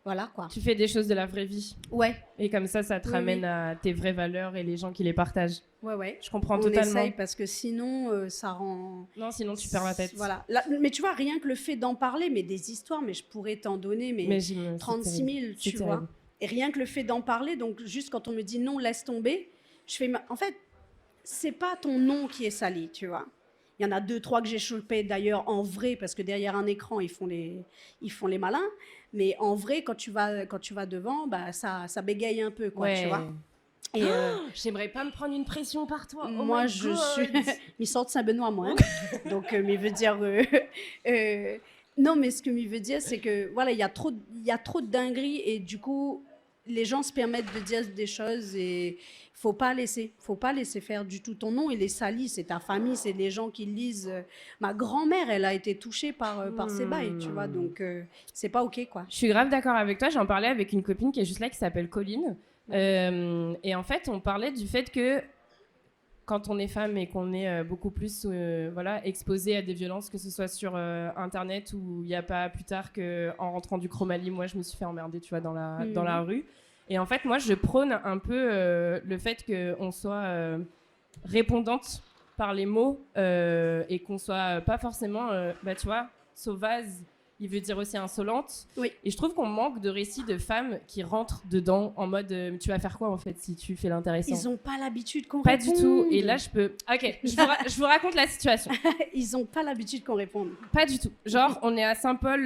Speaker 2: Voilà quoi.
Speaker 1: Tu fais des choses de la vraie vie.
Speaker 2: Ouais.
Speaker 1: Et comme ça te ramène à tes vraies valeurs et les gens qui les partagent.
Speaker 2: Ouais.
Speaker 1: Je comprends totalement.
Speaker 2: On essaye parce que sinon, ça rend...
Speaker 1: Non, sinon tu perds la tête.
Speaker 2: Voilà. Mais tu vois, rien que le fait d'en parler, mais des histoires, mais je pourrais t'en donner 36 000, tu vois. Et rien que le fait d'en parler, donc juste quand on me dit non, laisse tomber, je fais... En fait, c'est pas ton nom qui est sali, tu vois. Il y en a 2, 3 que j'ai chopé d'ailleurs en vrai, parce que derrière un écran, ils font les malins. Mais en vrai, quand tu vas devant, ça bégaye un peu, quoi, tu vois.
Speaker 1: Et j'aimerais pas me prendre une pression par toi.
Speaker 2: Moi, je suis... Il sort de Saint-Benoît, moi. Donc, mais veut dire... Non, mais ce que m'il veut dire, c'est que, voilà, il y a trop de dingueries et du coup, les gens se permettent de dire des choses et faut pas laisser faire du tout. Ton nom, il est sali, c'est ta famille, c'est les gens qui lisent. Ma grand-mère, elle a été touchée par ces bails, tu vois, donc c'est pas OK, quoi.
Speaker 1: Je suis grave d'accord avec toi. J'en parlais avec une copine qui est juste là, qui s'appelle Colline. Et en fait, on parlait du fait que quand on est femme et qu'on est beaucoup plus exposé à des violences, que ce soit sur Internet ou il n'y a pas plus tard qu'en rentrant du Chromalie, moi, je me suis fait emmerder, tu vois, dans la rue. Et en fait, moi, je prône un peu le fait qu'on soit répondante par les mots et qu'on soit pas forcément, tu vois, sauvage il veut dire aussi insolente.
Speaker 2: Oui.
Speaker 1: Et je trouve qu'on manque de récits de femmes qui rentrent dedans en mode tu vas faire quoi en fait si tu fais l'intéressant.
Speaker 2: Ils n'ont pas l'habitude qu'on
Speaker 1: Pas
Speaker 2: réponde.
Speaker 1: du tout. Et là, je peux. Ok, je vous raconte la situation.
Speaker 2: Ils n'ont pas l'habitude qu'on réponde.
Speaker 1: Pas du tout. Genre, on est à Saint-Paul,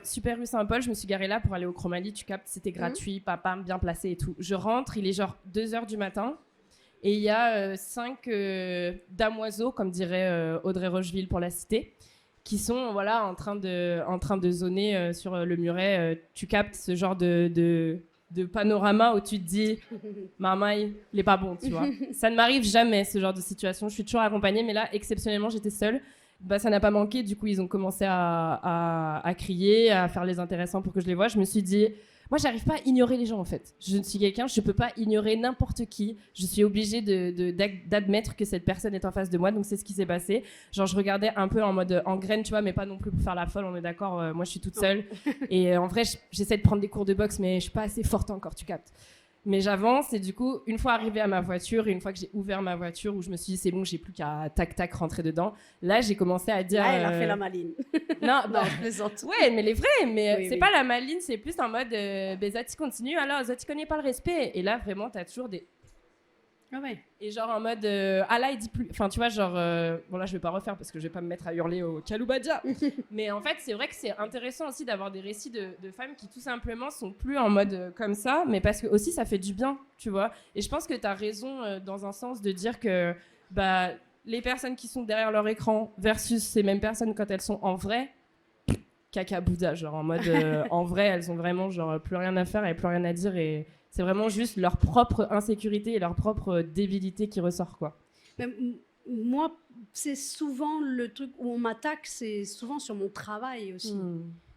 Speaker 1: super rue Saint-Paul. Je me suis garée là pour aller au Chromalie. Tu captes, c'était gratuit, papa, bien placé et tout. Je rentre, il est genre 2h du matin. Et il y a 5 damoiseaux, comme dirait Audrey Rocheville pour la cité, qui sont voilà, en train de zoner sur le muret. Tu captes ce genre de panorama où tu te dis Marmaille, il est pas bon, tu vois. Ça ne m'arrive jamais, ce genre de situation. Je suis toujours accompagnée, mais là, exceptionnellement, j'étais seule. Bah, ça n'a pas manqué. Du coup, ils ont commencé à crier, à faire les intéressants pour que je les voie. Je me suis dit... Moi, j'arrive pas à ignorer les gens, en fait. Je suis quelqu'un, je peux pas ignorer n'importe qui. Je suis obligée d'admettre que cette personne est en face de moi. Donc, c'est ce qui s'est passé. Genre, je regardais un peu en mode en graine, tu vois, mais pas non plus pour faire la folle. On est d'accord, moi, je suis toute seule. Et en vrai, j'essaie de prendre des cours de boxe, mais je suis pas assez forte encore, tu captes. Mais j'avance et du coup, une fois arrivée à ma voiture et une fois que j'ai ouvert ma voiture où je me suis dit c'est bon, j'ai plus qu'à tac rentrer dedans, là j'ai commencé à dire...
Speaker 2: Là, elle a fait la maline.
Speaker 1: Non,
Speaker 2: je plaisante.
Speaker 1: Ouais, mais les vrais, mais
Speaker 2: oui,
Speaker 1: c'est pas la maline, c'est plus en mode Zati continue, alors Zati connaît pas le respect. Et là vraiment, t'as toujours des...
Speaker 2: Ah ouais.
Speaker 1: Et genre en mode ah là il dit plus, enfin tu vois genre bon là je vais pas refaire parce que je vais pas me mettre à hurler au Kaloubadia. Mais en fait c'est vrai que c'est intéressant aussi d'avoir des récits de femmes qui tout simplement sont plus en mode comme ça, mais parce que aussi ça fait du bien, tu vois. Et je pense que t'as raison dans un sens de dire que bah les personnes qui sont derrière leur écran versus ces mêmes personnes quand elles sont en vrai, caca Bouddha, genre en mode en vrai elles ont vraiment genre plus rien à faire et plus rien à dire et c'est vraiment juste leur propre insécurité et leur propre débilité qui ressort, quoi.
Speaker 2: Mais moi, c'est souvent le truc où on m'attaque, c'est souvent sur mon travail aussi.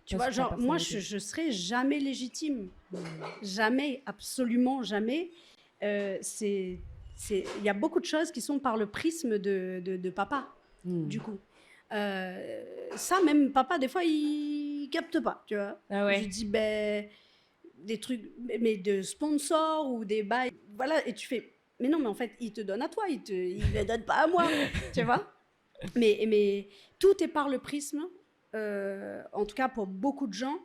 Speaker 2: Tu vois, genre, moi, je serai jamais légitime. Jamais, absolument jamais. Il y a beaucoup de choses qui sont par le prisme de papa, du coup. Ça, même papa, des fois, il capte pas, tu vois.
Speaker 1: Ah ouais.
Speaker 2: Je dis, des trucs, mais de sponsors ou des bails, voilà, et tu fais, mais non, mais en fait, il te donne à toi, il ne le donne pas à moi, tu vois. Mais tout est par le prisme, en tout cas pour beaucoup de gens.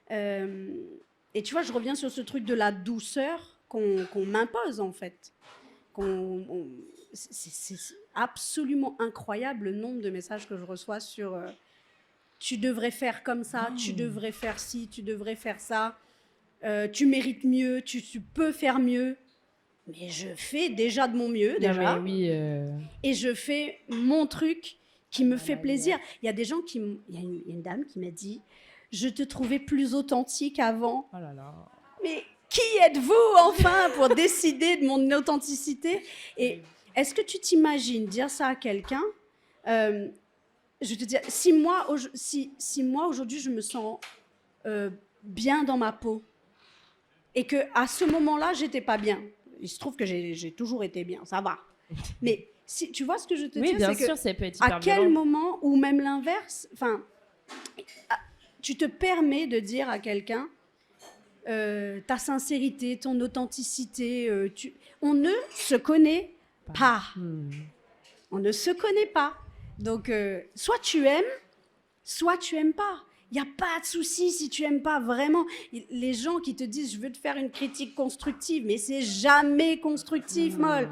Speaker 2: Et tu vois, je reviens sur ce truc de la douceur qu'on m'impose, en fait. C'est absolument incroyable le nombre de messages que je reçois sur tu devrais faire comme ça, tu devrais faire ci, tu devrais faire ça. Tu mérites mieux, tu peux faire mieux. Mais je fais déjà de mon mieux, déjà.
Speaker 1: Oui,
Speaker 2: Et je fais mon truc qui me fait plaisir. Il y a des gens qui... Il y a une dame qui m'a dit « Je te trouvais plus authentique avant. »
Speaker 1: Oh là là.
Speaker 2: Mais qui êtes-vous, enfin, pour décider de mon authenticité? Et est-ce que tu t'imagines dire ça à quelqu'un? Je vais te dire, si moi, aujourd'hui, je me sens bien dans ma peau, et qu'à ce moment-là, j'étais pas bien. Il se trouve que j'ai toujours été bien, ça va. Mais si, tu vois ce que je te dis,
Speaker 1: bien
Speaker 2: c'est
Speaker 1: sûr,
Speaker 2: que
Speaker 1: ça peut être
Speaker 2: à quel moment, ou même l'inverse, enfin, tu te permets de dire à quelqu'un ta sincérité, ton authenticité, on ne se connaît pas. On ne se connaît pas. Donc, soit tu aimes, soit tu aimes pas. Il n'y a pas de souci si tu n'aimes pas vraiment. Les gens qui te disent « je veux te faire une critique constructive », mais c'est jamais constructif, molle.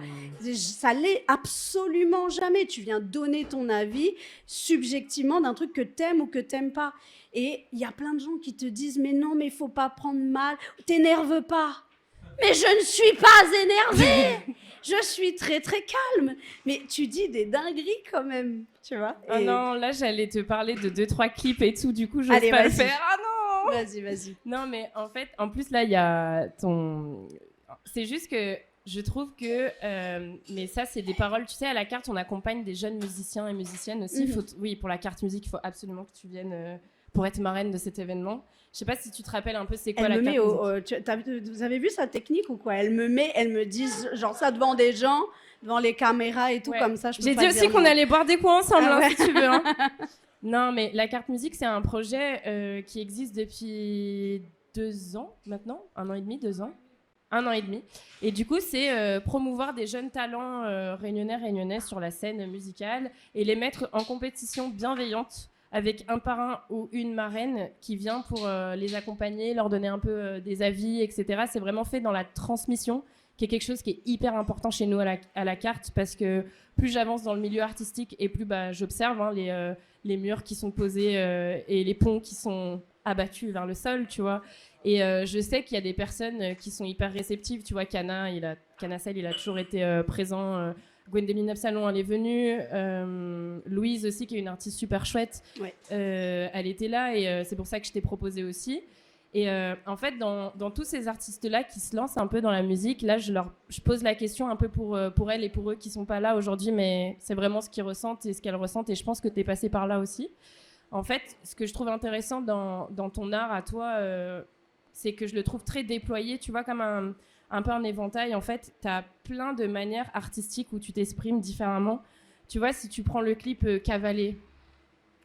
Speaker 2: Ça l'est absolument jamais. Tu viens donner ton avis subjectivement d'un truc que t'aimes ou que t'aimes pas. Et il y a plein de gens qui te disent « mais non, mais il ne faut pas prendre mal, t'énerve pas ». Mais je ne suis pas énervée. Je suis très, très calme. Mais tu dis des dingueries quand même, tu vois.
Speaker 1: Ah non, là, j'allais te parler de 2-3 clips et tout. Du coup, je n'ose pas le faire. Ah non.
Speaker 2: Vas-y.
Speaker 1: Non, mais en fait, en plus, là, il y a ton... C'est juste que je trouve que... mais ça, c'est des paroles... Tu sais, à la carte, on accompagne des jeunes musiciens et musiciennes aussi. Oui, pour la carte musique, il faut absolument que tu viennes pour être marraine de cet événement. Je sais pas si tu te rappelles un peu c'est quoi la carte musique.
Speaker 2: Vous avez vu sa technique ou quoi? Elle me dit genre ça devant des gens, devant les caméras et tout comme ça.
Speaker 1: J'ai dit aussi qu'on allait boire des coups ensemble, si tu veux. Hein. Non, mais la carte musique, c'est un projet qui existe depuis 2 ans maintenant, 1 an et demi, 2 ans. 1 an et demi. Et du coup, c'est promouvoir des jeunes talents réunionnais sur la scène musicale et les mettre en compétition bienveillante avec un parrain ou une marraine qui vient pour les accompagner, leur donner un peu des avis, etc. C'est vraiment fait dans la transmission, qui est quelque chose qui est hyper important chez nous à la carte, parce que plus j'avance dans le milieu artistique et plus j'observe les murs qui sont posés et les ponts qui sont abattus vers le sol, tu vois. Et je sais qu'il y a des personnes qui sont hyper réceptives, tu vois. Canacel, il a toujours été présent. Gwendoline Absalon, elle est venue. Louise aussi, qui est une artiste super chouette,
Speaker 2: ouais.
Speaker 1: Elle était là et c'est pour ça que je t'ai proposé aussi. Et en fait, dans tous ces artistes-là qui se lancent un peu dans la musique, là, je pose la question un peu pour elles et pour eux qui sont pas là aujourd'hui, mais c'est vraiment ce qu'ils ressentent et ce qu'elles ressentent. Et je pense que tu es passé par là aussi. En fait, ce que je trouve intéressant dans ton art à toi, c'est que je le trouve très déployé, tu vois, comme un peu un éventail. En fait, tu as plein de manières artistiques où tu t'exprimes différemment. Tu vois, si tu prends le clip Cavaler.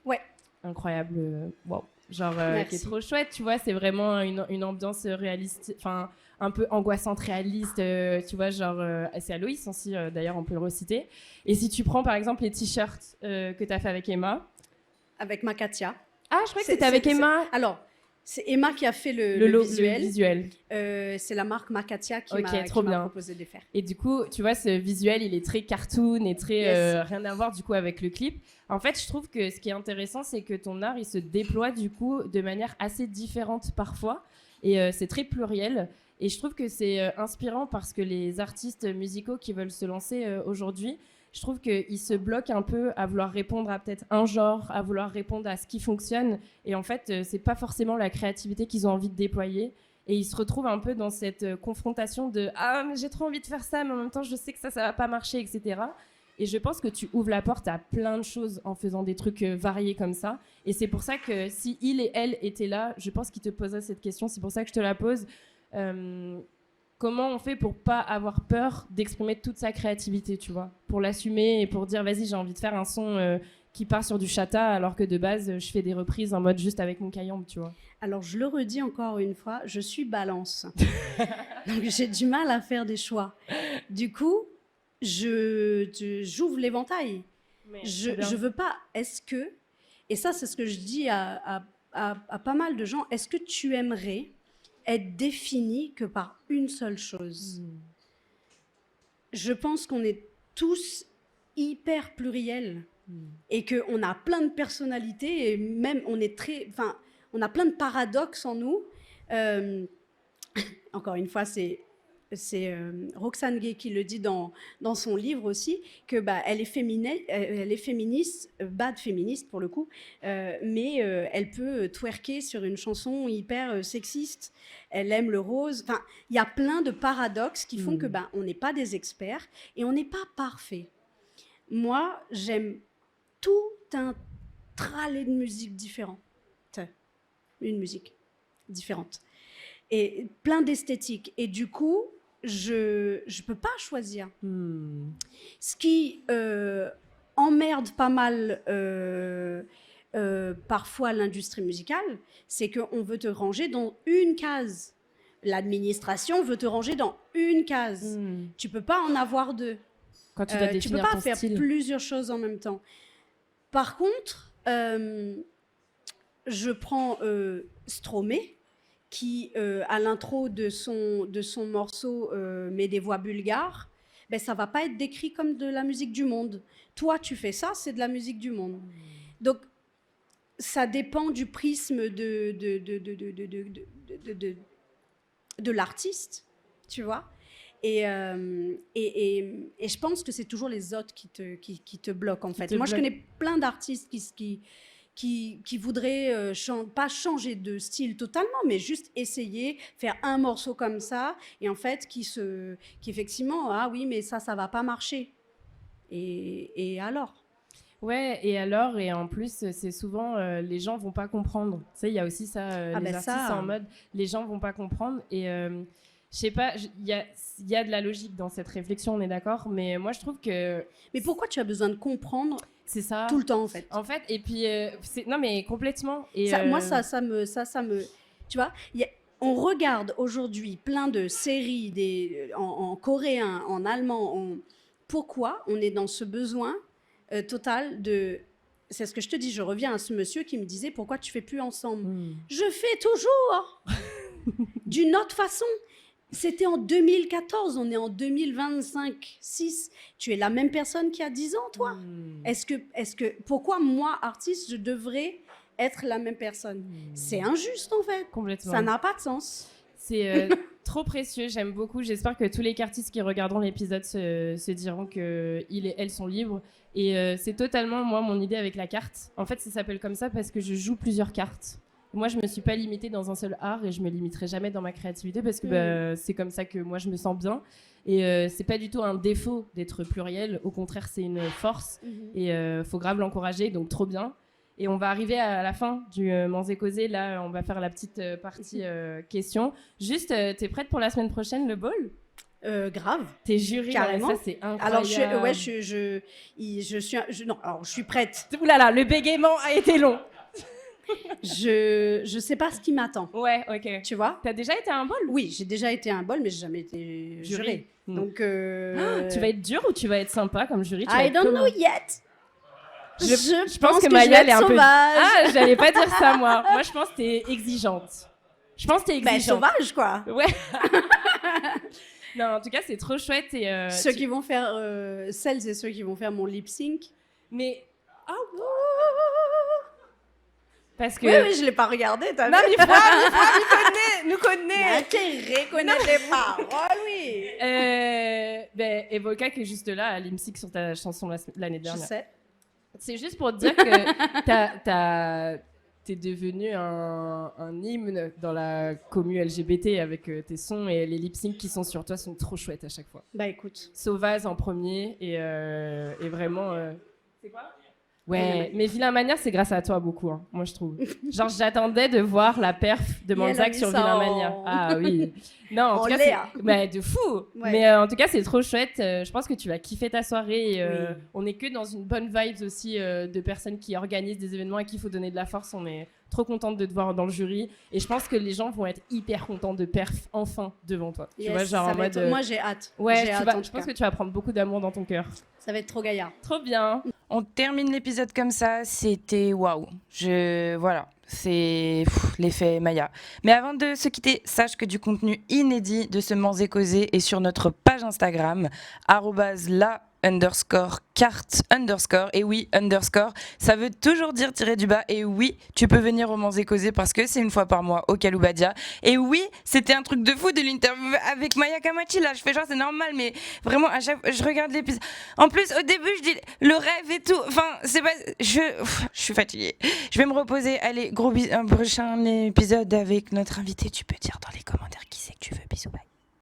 Speaker 2: Ouais.
Speaker 1: Incroyable. Wow. Genre, qui est trop chouette, tu vois. C'est vraiment une ambiance réaliste, enfin, un peu angoissante, réaliste. Tu vois, genre, c'est Aloïs aussi, d'ailleurs, on peut le reciter. Et si tu prends, par exemple, les t-shirts que tu as fait avec Emma.
Speaker 2: Avec Makatia.
Speaker 1: Ah, je crois que c'était avec Emma.
Speaker 2: Alors, c'est Emma qui a fait le visuel. C'est la marque Makatia qui m'a proposé de les faire.
Speaker 1: Et du coup, tu vois, ce visuel, il est très cartoon et très rien à voir du coup avec le clip. En fait, je trouve que ce qui est intéressant, c'est que ton art, il se déploie du coup de manière assez différente parfois. Et c'est très pluriel. Et je trouve que c'est inspirant parce que les artistes musicaux qui veulent se lancer aujourd'hui, je trouve qu'ils se bloquent un peu à vouloir répondre à peut-être un genre, à vouloir répondre à ce qui fonctionne. Et en fait, c'est pas forcément la créativité qu'ils ont envie de déployer. Et ils se retrouvent un peu dans cette confrontation de « Ah, mais j'ai trop envie de faire ça, mais en même temps, je sais que ça va pas marcher, etc. » Et je pense que tu ouvres la porte à plein de choses en faisant des trucs variés comme ça. Et c'est pour ça que si il et elle étaient là, je pense qu'ils te poseraient cette question. C'est pour ça que je te la pose. Comment on fait pour pas avoir peur d'exprimer toute sa créativité, tu vois, pour l'assumer et pour dire vas-y, j'ai envie de faire un son qui part sur du chata alors que de base je fais des reprises en mode juste avec mon cayambe, tu vois.
Speaker 2: Alors je le redis encore une fois, je suis balance. Donc j'ai du mal à faire des choix. Du coup, j'ouvre l'éventail. Je veux pas, est-ce que, et ça c'est ce que je dis à pas mal de gens, est-ce que tu aimerais être défini que par une seule chose? Je pense qu'on est tous hyper pluriels et qu'on a plein de personnalités et même on a plein de paradoxes en nous. Encore une fois, c'est Roxane Gay qui le dit dans son livre aussi, que elle est féministe, bad féministe pour le coup, mais elle peut twerker sur une chanson hyper sexiste. Elle aime le rose. Enfin, il y a plein de paradoxes qui font que on n'est pas des experts et on n'est pas parfait. Moi, j'aime tout un tralet de musique différente. Une musique différente. Et plein d'esthétiques. Et du coup, je peux pas choisir. Ce qui emmerde pas mal parfois l'industrie musicale, c'est qu'on veut te ranger dans une case. L'administration veut te ranger dans une case. Tu peux pas en avoir deux.
Speaker 1: Quand tu dois définir
Speaker 2: tu peux pas
Speaker 1: ton
Speaker 2: faire
Speaker 1: style.
Speaker 2: plusieurs choses en même temps. Par contre, je prends Stromae, qui, à l'intro de son morceau, met des voix bulgares, ça va pas être décrit comme de la musique du monde. Toi, tu fais ça, c'est de la musique du monde. Donc, ça dépend du prisme de l'artiste, tu vois. Et je pense que c'est toujours les autres qui te bloquent, en fait. Moi, je connais plein d'artistes qui voudraient pas changer de style totalement, mais juste essayer, faire un morceau comme ça, et en fait, qui effectivement, ah oui, mais ça va pas marcher. Et alors ?
Speaker 1: Ouais, et alors, et en plus, c'est souvent, les gens vont pas comprendre. Tu sais, il y a aussi ça, les artistes en mode, les gens vont pas comprendre, et je sais pas, il y a de la logique dans cette réflexion, on est d'accord, mais moi, je trouve que...
Speaker 2: Mais pourquoi tu as besoin de comprendre ?
Speaker 1: C'est ça.
Speaker 2: Tout le temps, en fait.
Speaker 1: En fait, et puis, non, mais complètement. Et
Speaker 2: moi, ça me... Tu vois, on regarde aujourd'hui plein de séries en coréen, en allemand. Pourquoi on est dans ce besoin total de c'est ce que je te dis, je reviens à ce monsieur qui me disait pourquoi tu fais plus ensemble. Je fais toujours d'une autre façon. C'était en 2014, on est en 2025, 6. Tu es la même personne qu'il y a 10 ans, toi. Est-ce que pourquoi moi, artiste, je devrais être la même personne? C'est injuste, en fait.
Speaker 1: Complètement.
Speaker 2: Ça n'a pas de sens.
Speaker 1: C'est trop précieux, j'aime beaucoup. J'espère que tous les cartistes qui regarderont l'épisode se diront qu'ils et elles sont libres. Et c'est totalement, moi, mon idée avec la carte. En fait, ça s'appelle comme ça parce que je joue plusieurs cartes. Moi, je me suis pas limitée dans un seul art et je me limiterai jamais dans ma créativité parce que c'est comme ça que moi, je me sens bien. Et c'est pas du tout un défaut d'être pluriel. Au contraire, c'est une force. Et faut grave l'encourager, donc trop bien. Et on va arriver à la fin du Manzé Causé. Là, on va faire la petite partie questions. Juste, t'es prête pour la semaine prochaine, le ball?
Speaker 2: Grave.
Speaker 1: T'es jury,
Speaker 2: carrément.
Speaker 1: Ça c'est incroyable.
Speaker 2: Alors je suis prête.
Speaker 1: Ouh là là, le bégaiement a été long.
Speaker 2: Je sais pas ce qui m'attend.
Speaker 1: Ouais, ok.
Speaker 2: Tu vois?
Speaker 1: T'as déjà été à un bol?
Speaker 2: Oui, j'ai déjà été à un bol, mais j'ai jamais été jurée. Donc
Speaker 1: tu vas être dur ou tu vas être sympa comme jury?
Speaker 2: I don't know yet.
Speaker 1: Je pense que Maya elle est un peu. Ah, j'allais pas dire ça moi. Moi je pense que t'es exigeante. Je pense que t'es exigeante.
Speaker 2: Sauvage quoi.
Speaker 1: Ouais. Non, en tout cas c'est trop chouette et.
Speaker 2: Qui vont faire celles et ceux qui vont faire mon lip sync.
Speaker 1: Mais parce que.
Speaker 2: Oui, je l'ai pas regardé. T'as
Speaker 1: non, mais Froid nous connaît.
Speaker 2: Qui reconnaît les paroles, oui.
Speaker 1: Evoca qui est juste là à l'IMSIC sur ta chanson l'année dernière.
Speaker 2: Je sais.
Speaker 1: C'est juste pour te dire que t'es devenu un hymne dans la commu LGBT avec tes sons et les lip syncs qui sont sur toi sont trop chouettes à chaque fois.
Speaker 2: Bah écoute.
Speaker 1: Sauvage en premier et vraiment. C'est quoi? Ouais, mais Vilain Manière, c'est grâce à toi beaucoup, hein, moi je trouve. Genre, j'attendais de voir la perf de Manzac sur Vilain Manière. Ah oui. Non, en tout cas, c'est de fou. Ouais. Mais en tout cas, c'est trop chouette. Je pense que tu vas kiffer ta soirée. Et, on est que dans une bonne vibe aussi de personnes qui organisent des événements à qui il faut donner de la force. On est trop contente de te voir dans le jury. Et je pense que les gens vont être hyper contents de perf enfin devant toi.
Speaker 2: Yes,
Speaker 1: tu vois, genre en mode.
Speaker 2: Moi, j'ai hâte.
Speaker 1: Ouais, je pense que tu vas prendre beaucoup d'amour dans ton cœur.
Speaker 2: Ça va être trop gaillard.
Speaker 1: Trop bien.
Speaker 3: On termine l'épisode comme ça, c'était waouh. Voilà, c'est l'effet Maya. Mais avant de se quitter, sache que du contenu inédit de ce Manzé Causé est sur notre page Instagram @la_carte_. Et oui, underscore, ça veut toujours dire tirer du bas. Et oui, tu peux venir au Manzé Causé parce que c'est une fois par mois au Kaloubadia. Et oui, c'était un truc de fou de l'interview avec Maya Kamachi. Là, je fais genre c'est normal, mais vraiment à chaque fois, je regarde l'épisode. En plus, au début, je dis le rêve et tout. Enfin, c'est pas. Je suis fatiguée. Je vais me reposer. Allez, gros bisous. Un prochain épisode avec notre invité. Tu peux dire dans les commentaires qui c'est que tu veux. Bisous, bye.